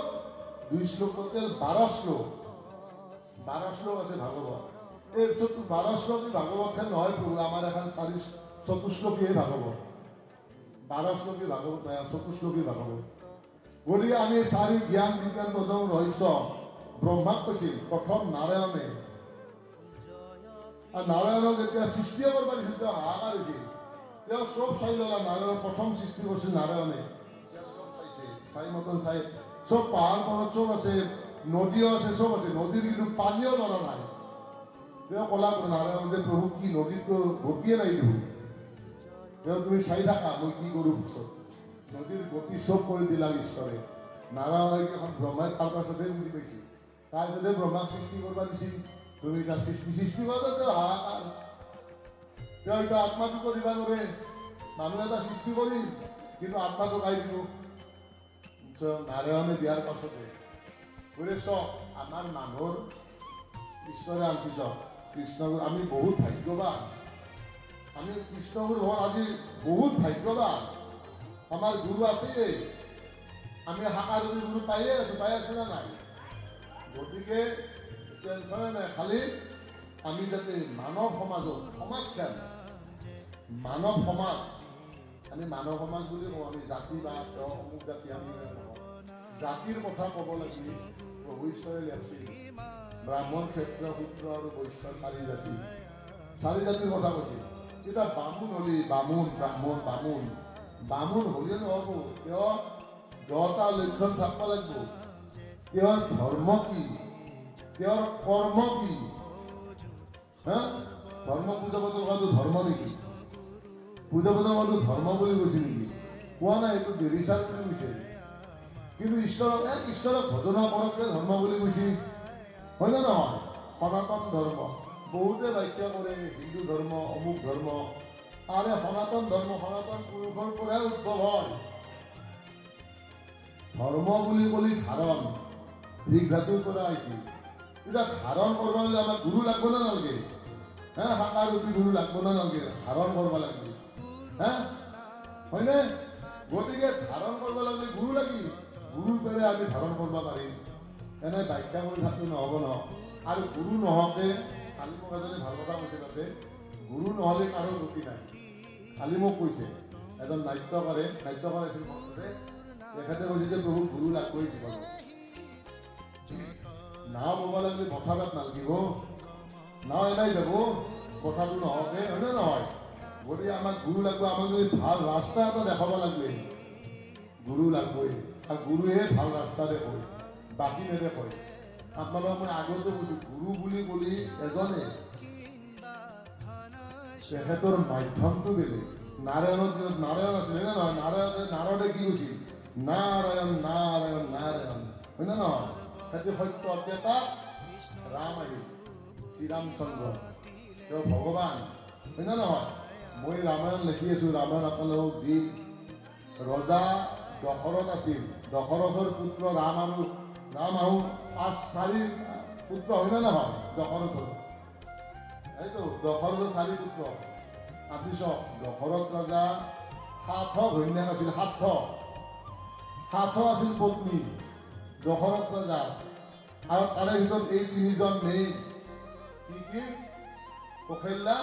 2 শ্লোক টোটেল 12 শ্লোক আছে ভাগৱত এই 12 শ্লোক ভাগৱতখন নহয় প্ৰভু আমাৰ এখন 4 শ্লোকীয়ে ভাগৱত 12 শ্লোকী ভাগৱত নাই 4 শ্লোকী ভাগৱত গতিকে আমি 4 জ্ঞান বিজ্ঞান পদম ৰহস্য ব্ৰহ্মাক কৈছিল প্ৰথম নাৰায়ণে আৰু নাৰায়ণক যেতিয়া সৃষ্টি কৰিব দিছিল তেওঁ হাহাকাৰ হৈছিল তেওঁ চব চাই ল'লা নাৰায়ণৰ প্ৰথম সৃষ্টি কৰিছিল নাৰায়ণে চব চাইছে চাই মতন চাই চব পাহাৰ পৰ্বত চব আছে নদীও আছে চব আছে নদীৰ কিন্তু পানীও ল'ৰা নাই তেওঁ ক'লা নাৰায়ণ যে প্ৰভু কি নদীতো গতিয়ে নাই দেখোন তেওঁ তুমি চাই থাকা মই কি কৰোঁ পিছত নদীৰ গতি চব কৰি দিলা ঈশ্বৰে নাৰায়ণ এখন ব্ৰহ্মাই তাৰ পাছতে বুজি পাইছিল তাৰপিছতে ব্ৰহ্মাক সৃষ্টি কৰিব দিছিল তুমি তাৰ সৃষ্টি কৰোঁতে তেওঁ হাহাকাৰ তেওঁ এতিয়া আত্মাটো কৰিব নোৱাৰে মানুহ এটা সৃষ্টি কৰিল কিন্তু আত্মাটো গাই দিব নাৰায়ণে দিয়াৰ পাছতে বোলে চক আমাৰ মানুহৰ ঈশ্বৰে আনছি চক কৃষ্ণগুৰু আমি বহুত ভাগ্যৱান আমি কৃষ্ণগুৰু হোৱাৰ আজি বহুত ভাগ্যৱান আমাৰ গুৰু আছেই আমি শাকাৰূপী গুৰু পাই আছো না নাই গতিকে টেনশ্যনে নাই খালি আমি যাতে মানৱ সমাজত সমাজখন মানৱ সমাজ আমি মানৱ সমাজ বুলি কওঁ আমি জাতি বা অমুক জাতি আমি জাতিৰ কথা ক'ব লাগিল প্ৰভু ঈশ্বৰে লিখিছিল ব্ৰাহ্মণ ক্ষেত্ৰ শূদ্ৰ আৰু বৈশ্য চাৰি জাতিৰ কথা কৈছিল এতিয়া বামুণ হ'লি বামুণ ব্ৰাহ্মণ বামুণ হ'লে নহ'ব কিয় 10টা লক্ষণ থাকিব লাগিব তেওঁৰ ধৰ্ম কি তেওঁৰ কৰ্ম কি হা ধৰ্ম পূজা পাতল কৰাটো ধৰ্ম নেকি পূজা পাতল কৰাটো ধৰ্ম বুলি কৈছে নেকি কোৱা নাই এইটো বেৰিচাৰ বুলি কৈছে কিন্তু ঈশ্বৰক ভজনা কৰকে ধৰ্ম বুলি কৈছে হয় নে নহয় সনাতন ধৰ্ম বহুতে ব্যাখ্যা কৰে হিন্দু ধৰ্ম অমুক ধৰ্ম আৰে সনাতন ধৰ্ম সনাতন পুৰুষৰ পৰাই উদ্ভৱ হয় ধৰ্ম বুলি ক'লে ধাৰণ দীৰ্ঘাটোৰ পৰা আহিছিল এতিয়া ধাৰণ কৰিব হ'লে আমাক গুৰু লাগব না নালাগে হা শাকাৰূপী গুৰু লাগব না নালাগে ধাৰণ কৰিব লাগিব হা হয়নে গতিকে ধাৰণ কৰিব লাগিলে গুৰু লাগিল গুৰুৰ পৰাই আমি ধাৰণ কৰিব পাৰিম এনে ব্যাখ্যা কৰি থাকিলে নহ'ব ন আৰু গুৰু নহওঁতে কালি মোক এজনে ভাল কথা কৈছে তাতে গুৰু নহ'লে কাৰো গতি নাই কালি মোক কৈছে এজন নাট্যকাৰে আছিল মনতে তেখেতে কৈছে যে প্ৰভু গুৰু লাগবই জীৱনত নাও বব লাগিলে পথাৰত নালাগিব নাও এনাই যাব কথাটো নহওঁতে হয়নে নহয় গতিকে আমাক গুৰু লাগব আমাক যদি ভাল ৰাস্তা এটা দেখাব লাগবে গুৰু লাগবই আৰু গুৰুহে ভাল ৰাস্তা দেখুৱাই বাকী নেদেখায় আপোনালোকক মই আগতে কৈছোঁ গুৰু বুলি ক'লে এজনে তেখেতৰ মাধ্যমটো বেলেগ নাৰায়ণত নাৰায়ণ আছিলে নে নহয় নাৰদে কি কৈছিল নাৰায়ণ নাৰায়ণ নাৰায়ণ হয় নে নহয় সেইটো সত্য অত্যতা ৰাম আহিল শ্ৰীৰামচন্দ্ৰ তেওঁ ভগৱান হয় নে নহয় মই ৰামায়ণ লিখি আছোঁ ৰামায়ণ আপোনালোকক দি ৰজা দশৰথ আছিল দশৰথৰ পুত্ৰ ৰাম আৰু 4 পুত্ৰ হয় নে নহয় দশৰথৰ এইটো দশৰথৰ 4 পুত্ৰ আপুনি চাওক দশৰথ ৰজা 7 ঘৈণীয়েক আছিল 7 আছিল পত্নী দশৰথ ৰজাৰ আৰু তাৰে ভিতৰত এই 3জন মেই কি কৌশল্যা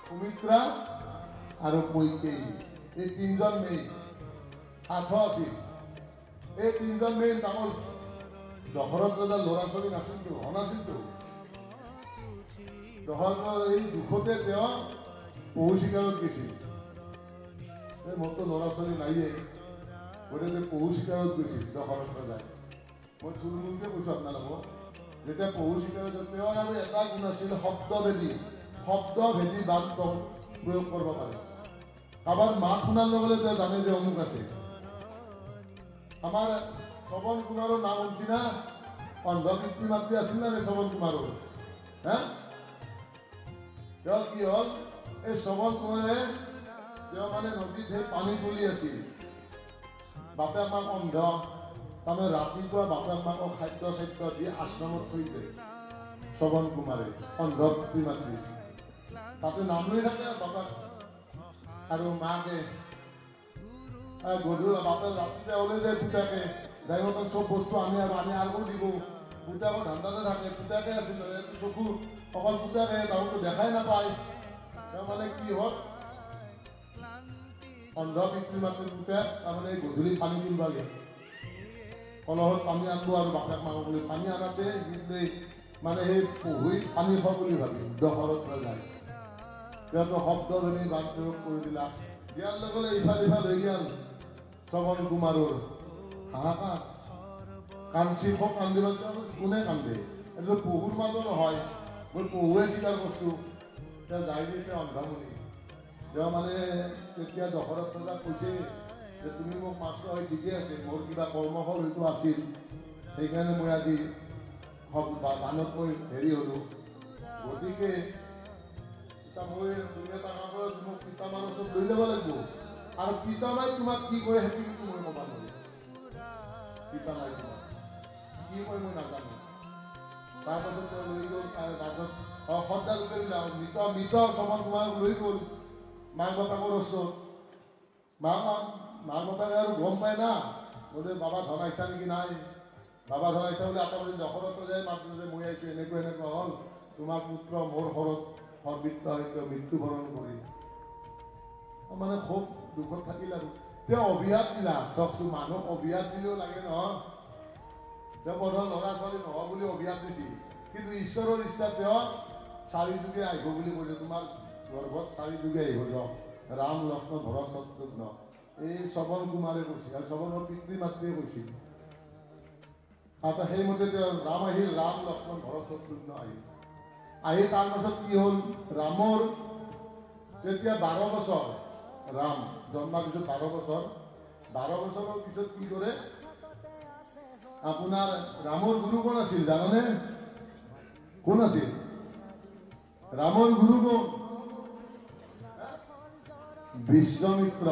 সুমিত্ৰা আৰু কৈকেয়ী এই 3জন মেই 7 আছিল এই 3জন মেই ডাঙৰ দশৰথ ৰজাৰ ল'ৰা ছোৱালী নাছিলতো অনাছিলতো দশৰথৰ এই দুখতে তেওঁ পহু চিকাৰত গৈছিল মোৰতো ল'ৰা ছোৱালী নাইয়ে গতিকে পহু চিকাৰত গৈছিল দশৰথ ৰজাই মই থুলমূলকৈ কৈছোঁ আপোনালোকক যেতিয়া পহু চিকাৰত তেওঁৰ আৰু এটা গুণ আছিল শব্দভেদী বান প্ৰয়োগ কৰিব পাৰে কাৰোবাৰ মাত শুনাৰ লগে লগে তেওঁ জানে যে অমুক আছে আমাৰ শ্ৰৱণ কুমাৰৰ নাম শুনছি না অন্ধ পিতৃ মাতৃ আছিল না শ্ৰৱণ কুমাৰৰ হা তেওঁ কি হ'ল এই শ্ৰৱণ কুমাৰে তেওঁ মানে নদীত সেই পানী তুলি আছিল বাপেক মাক অন্ধ তাৰমানে ৰাতিপুৱা বাপেক মাকক খাদ্য দি আশ্ৰমত থৈ যায় শ্ৰৱণ কুমাৰে অন্ধ পিতৃ মাতৃ তাতে নাম লৈ থাকে বাপেক আৰু মাকে গধূলি বাপেক ৰাতিপুৱা ওলাই যায় পুতাকে যাই মতন চব বস্তু আনি আৰু দিব পুতাকৰ ধান্দাতে থাকে পুতাকে আছিল চকু অকল পুতাকে তাহোঁতো দেখাই নাপায় তেওঁ মানে কি হ'ল অন্ধ পিতৃ মাতৃ পুতাক তাৰমানে গধূলি পানী তুলিব লাগে কলহত পানী আনব আৰু বাপেক মাকক বুলি পানী আনাতে মানে সেই পহুই পানী খোৱা বুলি ভাবি দশৰথ ৰজাই তেওঁতো শব্দধ্বনি বান প্ৰয়োগ কৰি দিলা দিয়াৰ লগে লগে ইফাল হৈ গ'ল শ্ৰৱণ কুমাৰৰ হাহাকাৰ কাঞ্চি খুব কান্দিব কোনে কান্দে এইটো পহুৰ মাজত নহয় মই পহুৱে স্বীকাৰ কৰিছোঁ তেওঁ যাই দিছে অন্ধমুনি তেওঁ মানে তেতিয়া দশৰথ ৰজাক কৈছে যে তুমি মোক মাত্ৰ হয় ঠিকে আছে মোৰ কিবা কৰ্মফল হয়তো আছিল সেইকাৰণে মই আজি বানত মই হেৰি হ'লোঁ গতিকে মই এটা কাম কৰোঁ মোক পিতামাৰ ওচৰত লৈ যাব লাগিব আৰু পিতামাই তোমাক কি কৰে সেইটো কিন্তু মই ক'ব নোৱাৰিম পিতা নাই তোমাৰ কি মই নাজানো তাৰপাছত তেওঁ লৈ গ'ল তাৰ মাজত সদ্যা লৈ যাওঁ মৃত চমন কুমাৰক লৈ গ'ল মাক বাপাকৰ ওচৰত মাক বাপাকে আৰু গম পায় না বোলে বাবা ধন আহিছা নেকি নাই বাবা ধন আহিছা বোলে আঁতৰি দশৰথ যায় মাত যে মই আহিছোঁ এনেকুৱা হ'ল তোমাৰ পুত্ৰ মোৰ ঘৰত সৰ্বিত্ত হৈ তেওঁ মৃত্যুবৰণ কৰি মানে খুব দুখত থাকিল আৰু তেওঁ অভিশাপ দিলা চাওকচোন মানুহক অভিশাপ দিলেও লাগে নহয় তেওঁ প্ৰধান ল'ৰা ছোৱালী নহ'ব বুলি অভিশাপ দিছিল কিন্তু ঈশ্বৰৰ ইচ্ছা তেওঁ 4 যুগে আহিব বুলি কৈছে তোমাৰ গৰ্ভত 4 যুগে আহিব দিয়ক ৰাম লক্ষ্মণ ভৰত শত্ৰুঘ্ন এই শ্ৰৱণ কুমাৰে কৈছিল আৰু শ্ৰৱণৰ পিতৃ মাতৃয়ে কৈছিল আৰু সেইমতে তেওঁ ৰাম আহিল ৰাম লক্ষ্মণ ভৰত শত্ৰুঘ্ন আহি তাৰ পাছত কি হ'ল ৰামৰ তেতিয়া 12 বছৰ ৰাম জন্মাৰ পিছত 12 বছৰ 12 বছৰৰ পিছত কি কৰে আপোনাৰ ৰামৰ গুৰু কোন আছিল জানানে কোন আছিল ৰামৰ গুৰু কোন বিশ্বমিত্ৰ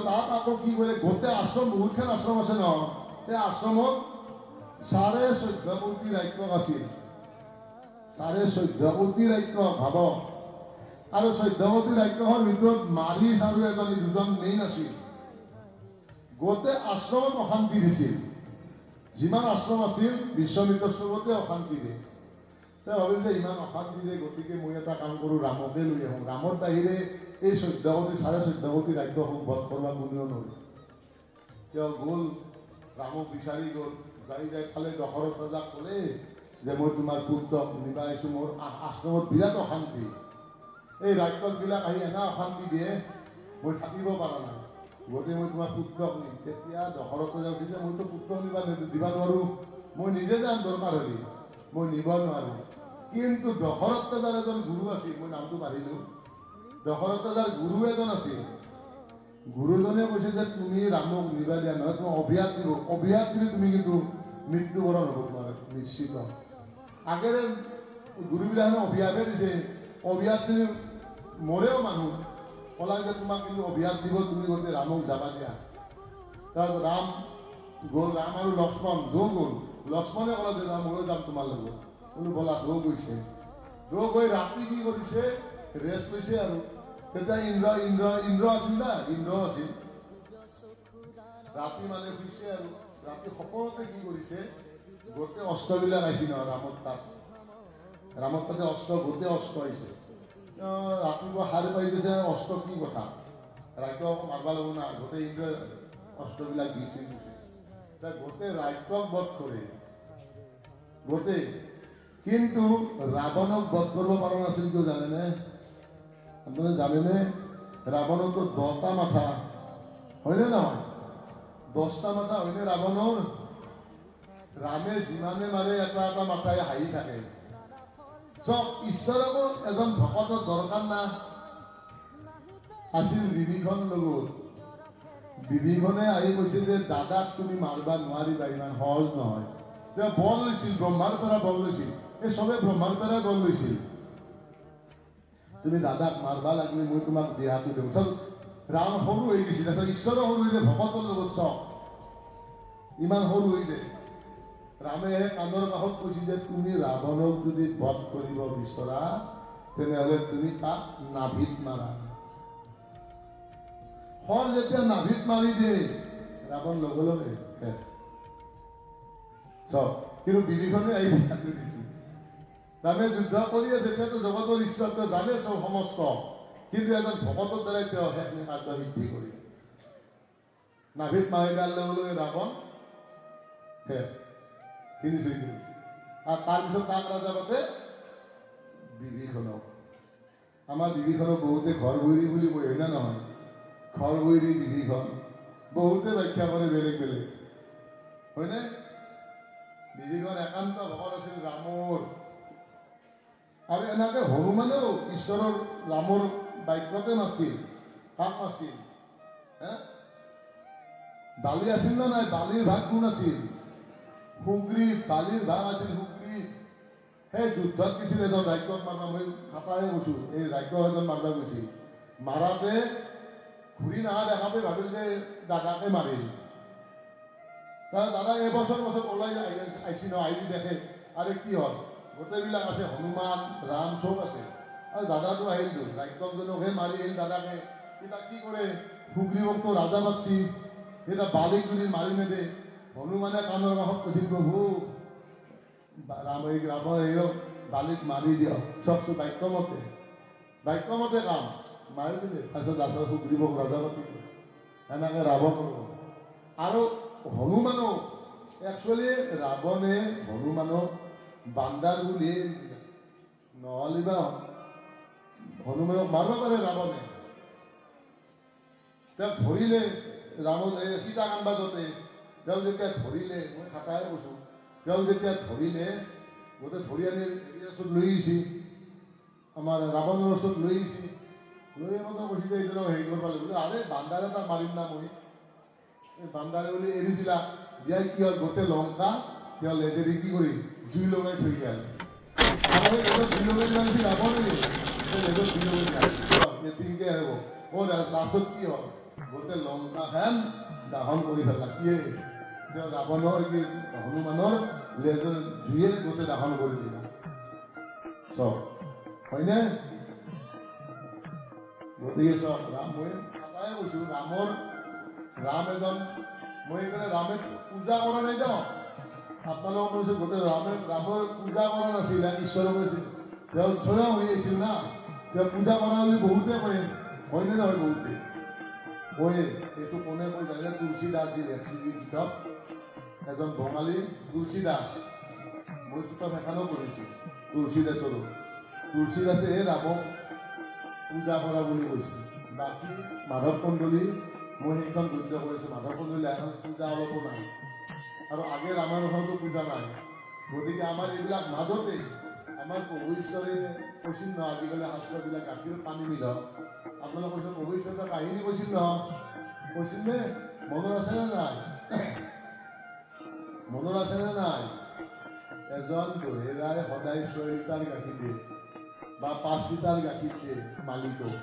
তাত আকৌ কি কৰে গোটেই আশ্ৰম বহুতখন আশ্ৰম আছে ন সেই আশ্ৰমত 14.5 কোটি ৰাক্ষস আছিল 14.5 কোটি ৰাক্ষস ভাব আৰু 14 কোটি ৰাক্ষসৰ ভিতৰত মাৰিচ আৰু এজনী দুজন মেইন আছিল গোটেই আশ্ৰমত অশান্তি দিছিল যিমান আশ্ৰম আছিল বিশ্বমিত্ৰ চবতে অশান্তি দিয়ে তেওঁ ভাবিল যে ইমান অশান্তি দিয়ে গতিকে মই এটা কাম কৰোঁ ৰামকে লৈ আহোঁ ৰামৰ বাহিৰে এই 14 কোটি 14.5 কোটি ৰাক্ষসক বধ কৰিব কোনেও নোৱাৰে তেওঁ গ'ল ৰামক বিচাৰি গ'ল যাই খালে দশৰথ ৰজাক ক'লে যে মই তোমাৰ পুত্ৰক নিবা আহিছোঁ মোৰ আশ্ৰমত বিৰাট অশান্তি এই ৰাক্ষসবিলাক আহি এনে অশান্তি দিয়ে মই থাকিব পৰা নাই গতিকে মই তোমাৰ পুত্ৰক নিম তেতিয়া দশৰথ ৰজা কৈছিল যে মইতো পুত্ৰক দিব নোৱাৰোঁ মই নিজে যাম দৰকাৰ হ'লে মই নিব নোৱাৰোঁ কিন্তু দশৰথ ৰজাৰ এজন গুৰু আছিল মই নামটো পাহৰিলোঁ দশৰথ ৰজাৰ গুৰু এজন আছিল গুৰুজনে কৈছে যে তুমি ৰামক নিবা দিয়া নহয় তোমাক অভিশাপ দিলে তুমি কিন্তু মৃত্যুবৰণ হ'ব তোমাৰ নিশ্চিত আগেৰে গুৰুবিলাকে অভিশাপে দিছে অভিশাপ দিলে মৰেও মানুহ ক'লা যে তোমাক কিন্তু অভিশাপ দিব তুমি গোটেই ৰামক যাবা দিয়া তাৰপিছত ৰাম গ'ল ৰাম আৰু লক্ষ্মণ গ'ল লক্ষ্মণে ক'লে যে ময়ো যাম তোমাৰ লগত বোলো ব'লা গৈছে গৈ ৰাতি কি কৰিছে ৰেষ্ট লৈছে আৰু তেতিয়া ইন্দ্ৰ আছিল না ইন্দ্ৰ আছিল ৰাতি মানে শুইছে আৰু ৰাতি সকলোতে কি কৰিছে গোটেই অস্ত্ৰবিলাক আহিছে নহয় ৰামত তাতে অস্ত্ৰ গোটেই অস্ত্ৰ আহিছে ৰাতিপুৱা সাৰ পাই গৈছে অস্ত্ৰ কি কথা ৰাক্ষসক মাৰিব লাগিব না গোটেই ইন্দ্ৰই অস্ত্ৰবিলাক দিছে গোটেই ৰাক্ষসক বধ কৰে গোটেই কিন্তু ৰাৱণক বধ কৰিব পৰা নাছিল কিয় জানেনে আপোনালোকে জানেনে ৰাৱণৰতো 10টা মাথা হয়নে নহয় 10টা মাথা হয়নে ৰাৱণৰ ৰামে যিমানে মাৰে এটা মাথাই হাঁহি থাকে চব ঈশ্বৰকো এজন ভকতৰ দৰকাৰ না আছিল বিভীষণ লগত বিভীষণে আহি কৈছে যে দাদাক তুমি মাৰিবা নোৱাৰিবা ইমান সহজ নহয় তেওঁ বল লৈছিল ব্ৰহ্মাৰ পৰা বল লৈছিল এই চবে ব্ৰহ্মাৰ পৰাই বল লৈছিল তুমি দাদাক মাৰিবা লাগিলে মই তোমাক দেহাটো দিওঁ চব ৰাম সৰু হৈ গৈছিল ঈশ্বৰো সৰু হৈ যায় ভকতৰ লগত চব ইমান সৰু হৈ যায় ৰামে কাণৰ কাষত কৈছিল যে তুমি ৰাৱণক যদি বধ কৰিব বিচৰা তেনেহ'লে তুমি তাক নাভিত মাৰা খৰ যেতিয়া নাভিত মাৰি দিয়ে ৰাৱণ লগে লগে চব কিন্তু বিভীষণে আহি কাটি দিছিল ৰামে যুদ্ধ কৰি আছে তেতিয়াতো জগতৰ ঈশ্বৰ তেওঁ জানে চব সমস্ত কিন্তু এজন ভকতৰ দ্বাৰাই তেওঁ সেইখিনি কাৰ্য সিদ্ধি কৰি নাভিত মাৰি দিয়াৰ লগে লগে ৰাৱণ শেষ কিনিছে আৰু তাৰপিছত কাক ৰজা পাতে বিভীষণক আমাৰ বিভীষণক বহুতে ঘৰ বৈৰী বুলি কয় হয় না নহয় ঘৰ বৈৰী বিভীষণ বহুতে ব্যাখ্যা কৰে বেলেগ বেলেগ হয়নে বিভীষণ একান্ত ভকত আছিল ৰামৰ আৰু এনেকে হনুমানেও ঈশ্বৰৰ ৰামৰ বাক্যতে নাছিল কাক নাছিল বালি আছিল না নাই বালিৰ ভাগ কোন আছিল সুগ্ৰীৱ বালিৰ ভাগ আছিল সুগ্ৰীৱ সেই যুদ্ধত গৈছিল এজন ৰাক্ষস মাৰিব মই খাটাহে কৈছোঁ এই ৰাক্ষস এজন মাৰিব গৈছিল মাৰাতে ঘূৰি নাহা দেখা পাই ভাবিল যে দাদাকে মাৰিল তাৰ দাদা এবছৰ ওলাই আহিছি ন, আহি দেখে আৰে কি হ'ল, গোটেইবিলাক আছে, হনুমান ৰাম চব আছে। আৰু দাদাটো আহিলতো ৰাক্ষসজনকহে মাৰি আহিল দাদাকে। এতিয়া কি কৰে, সুগ্ৰীৱকতো ৰাজা পাতছি, এতিয়া বালিক যদি মাৰি নেদে, হনুমানে কাণৰ কাষত কৈছিল প্ৰভু ৰামৰ হেৰক বালিক মাৰি দিয়ক, চকচো বাক্যমতে কাম মাৰি দিলে। তাৰপিছত লাষ্টত সুগ্ৰীৱক ৰজা পাতিলে। এনেকে ৰাৱণ আৰু হনুমানক একচুৱেলি ৰাৱণে হনুমানক বান্দাৰ বুলি নহ'লে বা হনুমানক মাৰিব পাৰে ৰাৱণে। তেওঁক ধৰিলে সীতা কাণ্ডতে তেওঁ যেতিয়া ধৰিলে, মই খাটাই কৈছোঁ, তেওঁ যেতিয়া ধৰিলে গোটেই ধৰি আনি ওচৰত লৈ আহিছে, আমাৰ ৰাৱণৰ ওচৰত লৈ আহিছে, লৈ আহোঁতে কৈছে যে এইজনক হেৰি কৰিব পালে বোলে, আৰে বান্দাৰ এটা মাৰিম না মই, এই বান্দাৰে বুলি এৰি দিলা, দিয়াই কি হ'ল গোটেই লংকা তেওঁ লেজেদি কি কৰি জুই লগাই থৈ গেল। আৰু সেই লেজত জুই লগাই মাৰিছে ৰাৱণে, সেই লেজত জুই লগাই দিয়া তিনকে আহিব। লাষ্টত কি হ'ল, গোটেই লংকা খান দাহন কৰি পেলা। কিয়ে তেওঁ ৰাৱণৰ কি হনুমানৰ লেজৰ জুইয়ে গোটেই দাহন কৰি দিলা। চব হয়নে? গতিকে চব মই সদায় কৈছোঁ, ৰাম এজন, মই এইকাৰণে ৰামে পূজা কৰা নাই দিয়ক, আপোনালোকক কৈছোঁ, গোটেই ৰামৰ পূজা কৰা নাছিল, ঈশ্বৰক কৈছিল, তেওঁ স্বয়ং হৈ আছিল না, তেওঁ পূজা কৰা বুলি বহুতে কয়, হয়নে নহয়? বহুতে কয়। এইটো কোনে কয় জানে? তুলসীদাস যি লেখছি যি কিতাপ, এজন বঙালী তুলসীদাস, মই কিতাপ এখনো পঢ়িছোঁ তুলসীদাসৰো। তুলসীদাসে ৰামক পূজা কৰা বুলি কৈছিল। বাকী মাধৱ কন্দলী, মই সেইখন গদ্য কৰিছোঁ, মাধৱ কন্দলী এখন পূজা অলপো নাই, আৰু আগে ৰামায়ণখনতো পূজা নাই। গতিকে আমাৰ এইবিলাক মাজতে আমাৰ প্ৰভু ঈশ্বৰে কৈছিল ন, আজিকালি শাস্ত্ৰবিলাক গাখীৰত পানী মিলাওক। আপোনালোকে কৈছিল প্ৰভু ঈশ্বৰে কাহিনী কৈছিল নহয়, কৈছিল নে? মনত আছেনে নাই? মনত আছেনে নাই? এজন দহেৰাই সদায় 6 লিটাৰ গাখীৰ দিয়ে বা 5 লিটাৰ গাখীৰ দিয়ে মালিকক।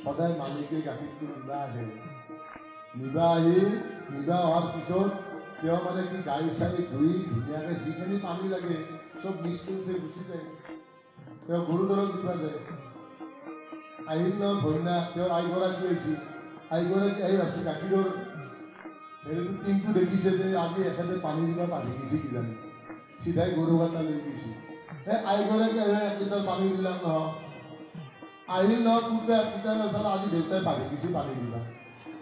সদায় মালিকে গাখীৰটো নিবা অহাৰ পিছত তেওঁ মানে কি গাই চাই ধুই ধুনীয়াকৈ যিখিনি পানী লাগে চব মিক্স কৰি গুচি যায়। তেওঁ গৰুধৰক দিবা যায়। আহিল ন ভইনা, তেওঁৰ আইগৰাকী আহিছিল, আইগৰাকী আহি ভাবছি গাখীৰৰ হেৰিটো টিমটো দেখিছে যে আজি এখেতে পানী দিবা পানী দিছে কিজানি, চিধাই গৰু এটা লৈ গৈছে। সেই আইগৰাকী আহি 1 লিটাৰ পানী দিলাক নহয়, আহিল নহয় পুতেক আজি দেউতাই পানী দিছে পানী দিবা।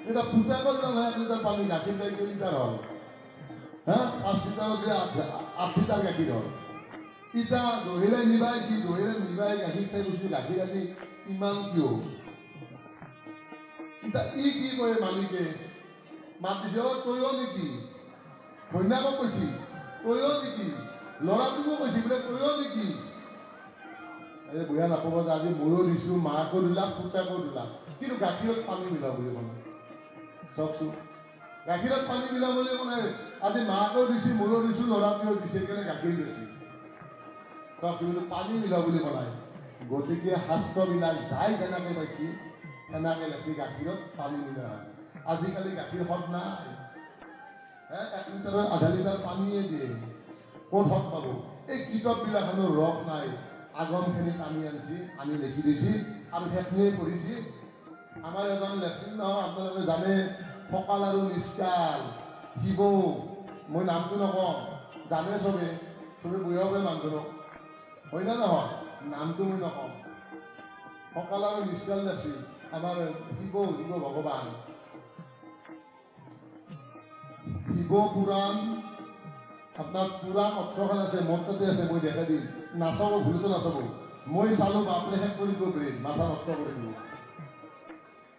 এতিয়া পুতেকৰ নহয় 1 লিটাৰ পানী, গাখীৰ দাই কেই লিটাৰ হ'ল? 5 লিটাৰত 8 লিটাৰ গাখীৰ হ'ল। ইটা দহিলাই নিবাইছি, দহিলাই নিবাই গাখীৰ চাই গৈছো, গাখীৰ আজি ইমান কিয়? ইটা কি কয় মালিকে মাত দিছে, অ তৈও নেকি? ঘৈণাকক কৈছি তৈও নেকি? ল'ৰাটোকো কৈছি বোলে তৈও নেকি? এই বঢ়িয়া নাপাব যে আজি ময়ো দিছোঁ, মাকো দিলাক, পুতেকো দিলাক, কিন্তু গাখীৰত পানী মিলাব বুলি কোৱা নাই। চাওকচোন, গাখীৰত পানী মিলাব বুলি কোৱা নাই। আজি মাকেও দিছে, ময়ো দিছোঁ, ল'ৰাটোৱেও দিছে, সেইকাৰণে গাখীৰ বেছি। চাওকচোন, কিন্তু পানী মিলাব বুলি কোৱা নাই। গতিকে শাস্ত্ৰবিলাক যাই যেনেকৈ পাইছে সেনেকৈ লেখি গাখীৰত পানী মিলা হয়। আজিকালি গাখীৰ সদ নাই, 1 লিটাৰৰ আধা লিটাৰ পানীয়ে দিয়ে, ক'ত সদ পাব? এই কিতাপবিলাখনৰ ৰস নাই, আগমখিনি টানি আনিছি, আনি লিখি দিছি, আৰু সেইখিনিয়ে পঢ়িছি। আমাৰ এজন লেখছিল নহয়, আপোনালোকে জানে, ফকাল আৰু নিষ্কাল শিৱ, মই নামটো নকওঁ, জানে চবে বুঢ়া পায় মানুহজনক, হয় না নহয়? নামটো মই নকওঁ। ফকাল আৰু নিষ্কাল লেখছিল আমাৰ শিৱ ভগৱান। শিৱ পুৰাণ, আপোনাৰ পুৰাণ 18খন আছে, মোৰ তাতে আছে, মই দেখাই দিম, নাচাব, ভুলতো নাচাব। মই চালোঁ, বাপৰে শেষ কৰি দিব, ব্ৰেইন মাথা নষ্ট কৰি দিব।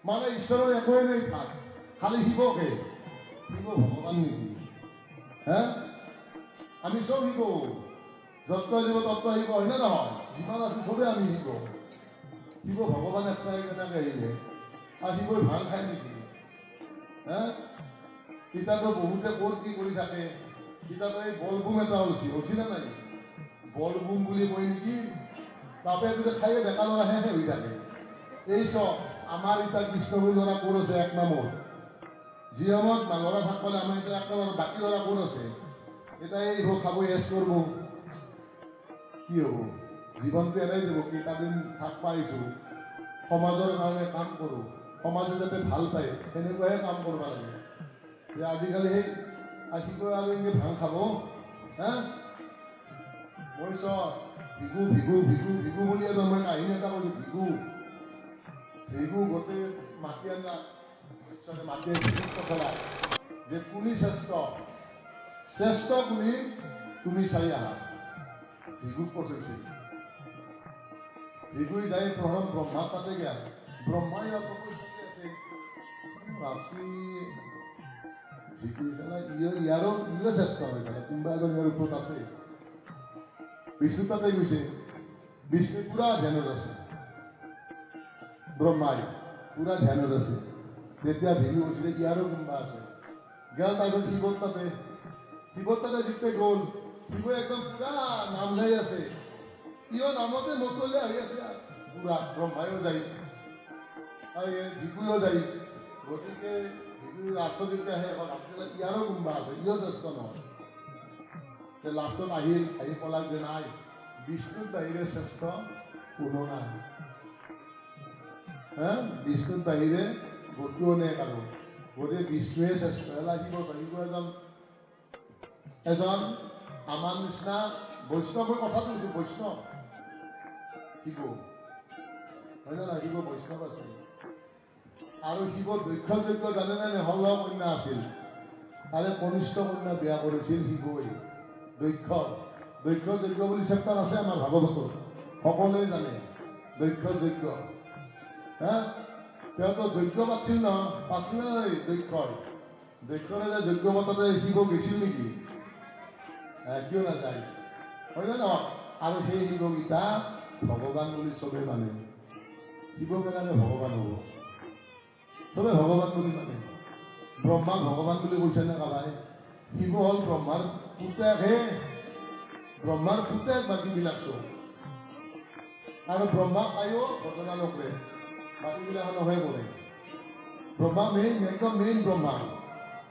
মানে ঈশ্বৰৰ একোৱেই নাই ভাগ, খালি শিৱকে। শিৱ ভগৱান নেকি? আমি চব শিৱ, যত্ৰ জীৱ তত্ৰ শিৱ, হয় নে নহয়? যিমান আছো চবেই আমি শিৱ। শিৱ ভগৱান একচাই কেনেকৈ আহিলে? আৰু শিৱই ভাং খায় নেকি? ইতাতো বহুতে ক'ত কি কৰি থাকে। ইতাতো এই বলবুম এটা হৈছে না নাই? বলবুম বুলি কয় নেকি? বাপে যদি খায়ে ডেকা ল'ৰা শেষে হৈ থাকে। এই চব আমাৰ এতিয়া কৃষ্ণগুৰু ল'ৰা ক'ত আছে? 1 নম্বৰ যি সময়ত ল'ৰা ভাগ পালে আমাৰ এতিয়া একেবাৰে বাকী ল'ৰা কোন আছে এতিয়া এই খাব এছ কৰিব কি হ'ব জীৱনটো এনেই যাব কেইটা দিন ভাগ পাইছোঁ সমাজৰ কাৰণে কাম কৰোঁ সমাজে যাতে ভাল পায় সেনেকুৱাহে কাম কৰিব লাগে যে আজিকালি সেই আহিব আৰু এনেকৈ ভাং খাব হা মই ভিগু ভিগু ভিগু ভিগু বুলি এজন মই কাহিনী এটা কৈছোঁ ভিগু গোটেই মাতি আনা মাতিয়ে চলায় যে কোনি শ্ৰেষ্ঠ কোনি তুমি চাই আহা ভিগুক পঠাইছে ভিগুই যাই প্ৰথম ব্ৰহ্মাক তাতে গেল ব্ৰহ্মাই তপস্যাতে আছে ভাবছি ভিগুই চালা ইয়াৰো শ্ৰেষ্ঠ হয় চালা কোনোবা এজন ইয়াৰ ওপৰত আছে বিষ্ণু তাতে গৈছে বিষ্ণু পুৰা ধ্যানত আছে ব্ৰহ্মাই পুৰা ধ্যানত আছে তেতিয়া ভিগু কৈছিলে ইয়াৰো কোনোবা আছে গেল তাৰপিছত শিৱৰ তাতে যেতিয়া গ'ল শিৱ একদম পুৰা নাম গাই আছে ইও নামতে মতলীয়া হৈ আছে পুৰা ব্ৰহ্মায়ো যায় আৰু ভিগুও যায় গতিকে ভিগুৰ লাষ্টত যেতিয়া আহে ভাবিছিলে ইয়াৰো কোনোবা আছে ইও শ্ৰেষ্ঠ নহয় লাষ্টত আহি পলাক যে নাই বিষ্ণুৰ বাহিৰে শ্ৰেষ্ঠ কোনো নাই হা বিষ্ণুৰ বাহিৰে গতিও নে কাৰো গতিকে বিষ্ণুৱে শ্ৰেষ্ঠ লাগিব এজন আমাৰ নিচিনা বৈষ্ণৱৰ কথাটো কৈছোঁ বৈষ্ণৱ শিৱ হয় জানো শিৱ বৈষ্ণৱ আছিল আৰু শিৱৰ দক্ষ যজ্ঞ জানেনে নেহল্ল কন্যা আছিল তাৰে কনিষ্ঠ কন্যা বিয়া কৰিছিল শিৱই দক্ষ যজ্ঞ বুলি চেপ্টাৰ আছে আমাৰ ভাগৱতত সকলোৱে জানে দক্ষ যজ্ঞ হা তেওঁতো যজ্ঞ পাতিছিল নহয় পাতিছিল নাই দক্ষৰে যে যজ্ঞ পাততে শিৱ গৈছিল নেকি কিয় নাযায় হয় নে নহয় আৰু সেই শিৱকেইটা ভগৱান বুলি চবে মানে শিৱ কেনেকে ভগৱান হ'ব চবে ভগৱান বুলি মানে ব্ৰহ্মাক ভগৱান বুলি কৈছে নে কাবাই শিৱ হ'ল ব্ৰহ্মাৰ পুতেক বাকীবিলাক চব আৰু ব্ৰহ্মাক পায়ো ঘটনা নকৰে বাকীবিলাক নহয় কৰে ব্ৰহ্মা একদম মেইন ব্ৰহ্মা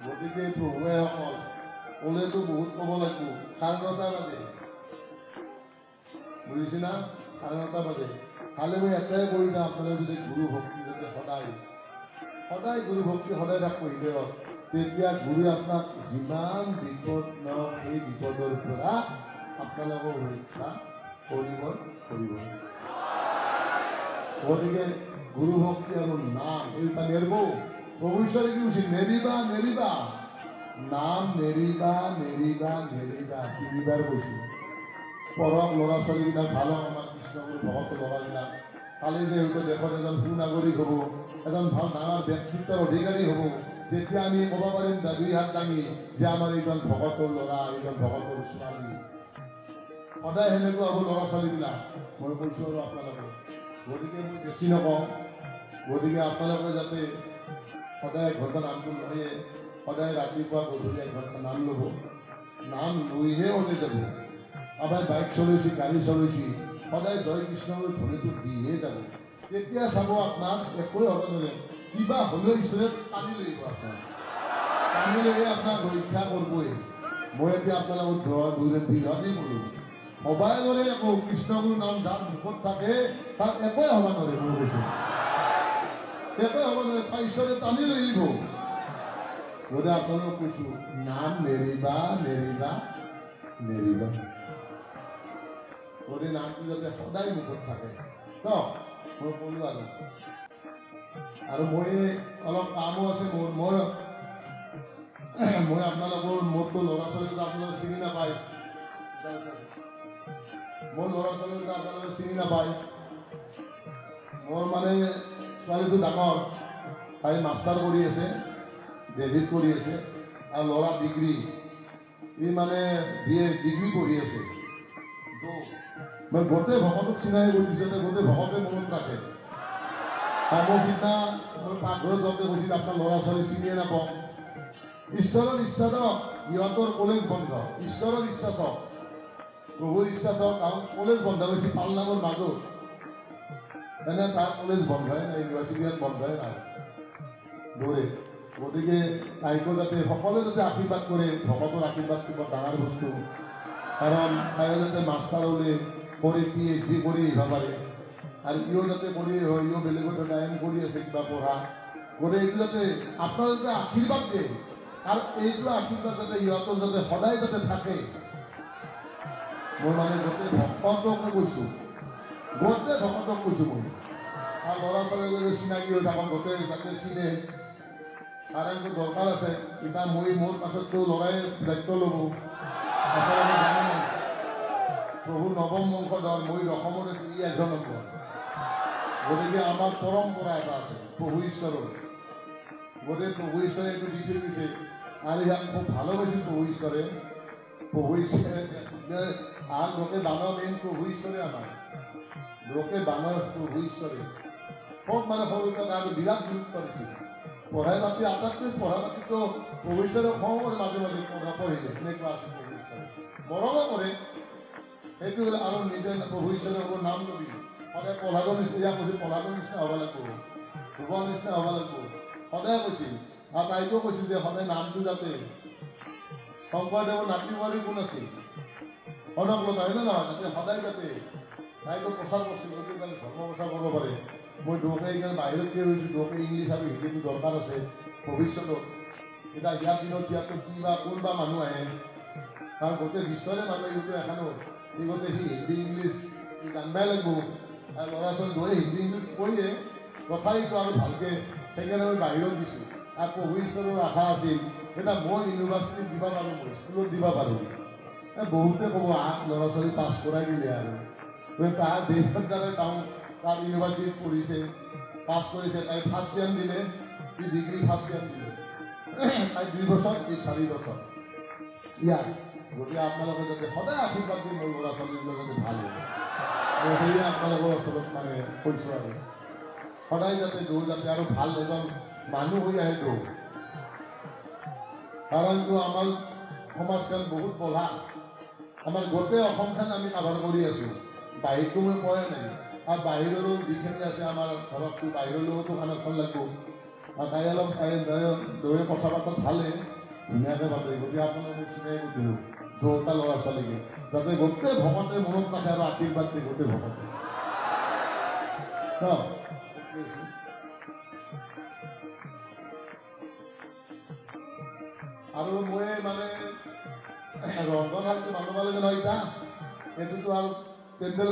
গতিকে প্ৰভুৱে অকল ক'লেতো বহুত ক'ব লাগিব 9:30 বাজে বুজিছে না 9:30 বাজে খালি মই এটাই কৈ যাওঁ আপোনাৰ যদি গুৰু ভক্তি যাতে সদায় গুৰু ভক্তি সদায় তাক কৰিলে হ'ল তেতিয়া গুৰুৱে আপোনাক যিমান বিপদ নহওক সেই বিপদৰ পৰা আপোনালোকক ৰক্ষা কৰিব গতিকে গুৰু ভক্তি আৰু নাম এইটা নেৰব প্ৰভু ঈশ্বৰে কি কৈছিল নেৰিবা নাম নেৰিবা 3বাৰ কৈছিল পঢ়ক ল'ৰা ছোৱালীবিলাক ভাল হওক আমাৰ কৃষ্ণগুৰু ভকত ল'ৰাবিলাক কালি যে হয়তো দেশৰ এজন সুনাগৰিক হ'ব এজন ভাল ডাঙৰ ব্যক্তিত্বৰ অধিকাৰী হ'ব তেতিয়া আমি ক'ব পাৰিম দুই হাত দাঙি যে আমাৰ এইজন ভকতৰ ল'ৰা এইজন ভকতৰ ছোৱালী সদায় সেনেকুৱা হ'ব ল'ৰা ছোৱালীবিলাক মই কৈছোঁ আৰু আপোনালোকক গতিকে মই বেছি নকওঁ গতিকে আপোনালোকে যাতে সদায় এঘণ্টা নামটো লয়ে সদায় ৰাতিপুৱা গধূলি এঘণ্টা নাম ল'ব নাম লৈহে ওলাই যাব কাৰোবাই বাইক চলাইছে গাড়ী চলাইছে সদায় জয় কৃষ্ণৰ ধ্বনিটো দিহে যাব তেতিয়া চাব আপোনাক একোৱে হ'ব নোৱাৰে কিবা হ'লেও ঈশ্বৰে টানি লাগিব টানি লৈহে আপোনাক ৰক্ষা কৰিবই মই এতিয়া আপোনালোকক দৃঢ়তেই কৰোঁ সবাই নোৱাৰে একো কৃষ্ণগুৰু নাম যাৰ মুখত থাকে তাত একোৱে হ'ব নোৱাৰে মই কৈছোঁ একোৱে হ'ব নোৱাৰে তাৰ ঈশ্বৰে টানি লৈ আহিব গতিকে আপোনালোকক কৈছোঁ নাম নেৰিবা গতিকে নামটো যাতে সদায় মুখত থাকে ন মই ক'লোঁ আৰু মই অলপ কামো আছে মই আপোনালোকৰ মোৰতো ল'ৰা ছোৱালীটো আপোনালোকে চিনি নাপায় মোৰ ল'ৰা ছোৱালীটো আপোনালোকে চিনি নাপায় মোৰ মানে ছোৱালীটো ডাঙৰ তাই মাষ্টাৰ কৰি আছে ডেভিড কৰি আছে আৰু ল'ৰা ডিগ্ৰী মানে BA ডিগ্ৰী পঢ়ি আছে মই গোটেই ভকতক চিনাই কৰি দিছোঁ যে গোটেই ভকতে মনত ৰাখে মই সিদিনা মই পাকঘৰত যাওঁতে কৈছিল আপোনাৰ ল'ৰা ছোৱালী চিনিয়ে নাপাওঁ ঈশ্বৰৰ ইচ্ছা চাওক ইহঁতৰ কলেজ বন্ধ ঈশ্বৰৰ ইচ্ছা চাওক প্ৰভুৰ ইচ্ছা চাওক কাৰণ কলেজ বন্ধ হৈছে পালনামৰ মাজত এনে তাৰ কলেজ বন্ধই নাই ইউনিভাৰ্চিটি বন্ধই নাই দৌৰে গতিকে তাইকো যাতে সকলোৱে যাতে আশীৰ্বাদ কৰে, ভকতৰ আশীৰ্বাদটো বৰ ডাঙৰ বস্তু। কাৰণ তাইও যাতে মাষ্টাৰ হ'লে কৰি PhD কৰি আহিব পাৰে, আৰু ইও যাতে কৰি হয়, ইও বেলেগত টাইম কৰি আছে কিবা পঢ়া। গতিকে এইটো যাতে আপোনাৰ যাতে আশীৰ্বাদ দিয়ে, আৰু এইটো আশীৰ্বাদ যাতে ইহঁতৰ যাতে সদায় যাতে থাকে। মই মানে গোটেই ভকতকে কৈছোঁ, গোটেই ভকতক কৈছোঁ মই। আৰু ল'ৰা ছোৱালী যাতে চিনাকি হৈ থাকক, গোটেই যাতে চিনে। কাৰণটো দৰকাৰ আছে। এতিয়া মই মোৰ পাছততো ল'ৰাই দায়িত্ব ল'ব। একেলগে জানে প্ৰভু নৱম বংশধৰ, মই দশমৰ ই 11 নম্বৰ। গতিকে আমাৰ পৰম্পৰা এটা আছে প্ৰভু ঈশ্বৰৰ। গতিকে প্ৰভু ঈশ্বৰে এইটো দি থৈ গৈছে, আৰু ইয়াক খুব ভালো পাইছিল প্ৰভু ঈশ্বৰে। প্ৰভু ঈশ্বৰে আৰু লোকে বানৰ মেইন প্ৰভু ঈশ্বৰে আমাৰ। লোকে বানৰ প্ৰভু ঈশ্বৰে খুব মানে সৰুতে আৰু বিৰাট গুৰুত্ব দিছিল। পঢ়াই পাতি আটাইতকৈ পঢ়া পাতিতো প্ৰভু ঈশ্বৰে খং কৰে মাজে মাজে পঢ়িলে, এনেকুৱা আছে প্ৰভু ঈশ্বৰে। মৰমো কৰে, সেইটো আৰু নিজে প্ৰভু ঈশ্বৰৰ হ'ব নাম ল'বি। সদায় পঢ়াটোৰ নিচিনা, ইয়াক কৈছিল পঢ়াটোৰ নিচিনা হ'ব লাগিব, ভগৱানৰ নিচিনা হ'ব লাগিব, সদায় কৈছিল। আৰু তাইকো কৈছিল যে সদায় নামটো যাতে শংকৰদেৱৰ নাতি বোৱাৰী কোন আছিল, কনকলতা, হয় নে নহয়? যাতে সদায় যাতে তাইকো প্ৰচাৰ কৰিছিল, গতিকে তাই ধৰ্ম প্ৰচাৰ কৰিব পাৰে। মই দুয়োকে এইকাৰণে বাহিৰত কি হৈছোঁ, দুয়োকে ইংলিছ আৰু হিন্দীটো দৰকাৰ আছে ভৱিষ্যতত। এতিয়া ইয়াৰ দিনত ইয়াতো কিবা কোনবা মানুহ আহে, কাৰণ গোটেই বিশ্বৰে মানুহে গোটেই এখনো এই গোটেই সি হিন্দী ইংলিছ জানিবই লাগিব। আৰু ল'ৰা ছোৱালী দুয়ে হিন্দী ইংলিছ কৈয়ে কথাইটো আৰু ভালকৈ, সেইকাৰণে মই বাহিৰত দিছোঁ। আৰু প্ৰভু ঈশ্বৰৰ আশা আছিল এতিয়া মই ইউনিভাৰ্চিটিত দিব পাৰোঁ, মই স্কুলত দিব পাৰোঁ। বহুতে ক'ব ল'ৰা ছোৱালী পাছ কৰাই দিলে আৰু তাৰ দেশৰ দ্বাৰাই তাৰ ইউনিভাৰ্চিটিত পঢ়িছে, পাছ কৰিছে। তাই ফাৰ্ষ্ট ইয়াৰ দিলে, ই ডিগ্ৰী ফাৰ্ষ্ট ইয়াৰ দিলে। তাই 2 বছৰ, ই 4 বছৰ ইয়াৰ। গতিকে আপোনালোকে যাতে সদায় আশীৰ্বাদ দি মোৰ ল'ৰা ছোৱালীবিলাক যাতে ভাল হয়, মই সেয়ে আপোনালোকৰ ওচৰত মানে কৈছোঁ। আৰু সদায় যাতে দৌ যাতে আৰু ভাল এজন মানুহ হৈ আহে দৌ। কাৰণটো আমাৰ সমাজখন বহুত বঢ়া, আমাৰ গোটেই অসমখন আমি কাভাৰ কৰি আছোঁ। বাহিৰটো মই কোৱাই নাই, আৰু বাহিৰৰো যিখিনি আছে আমাৰ ধৰকচোন, বাহিৰলৈওতো কানেকশ্যন লাগিব। আৰু তাই অলপ দৌৰে কথা পাতত ভালে ধুনীয়াকৈ পাতে। গতিকে আপোনালোকে চিনাই দিলোঁ দুটা ল'ৰা ছোৱালীকে, যাতে গোটেই ভকতে মনত ৰাখে আৰু আশীৰ্বাদ দিয়ে গোটেই ভকতে ন। আৰু মই মানে ৰন্ধনশালটো মানুহ পালে নহয়, এতিয়া এইটোতো আৰু পেণ্ডেল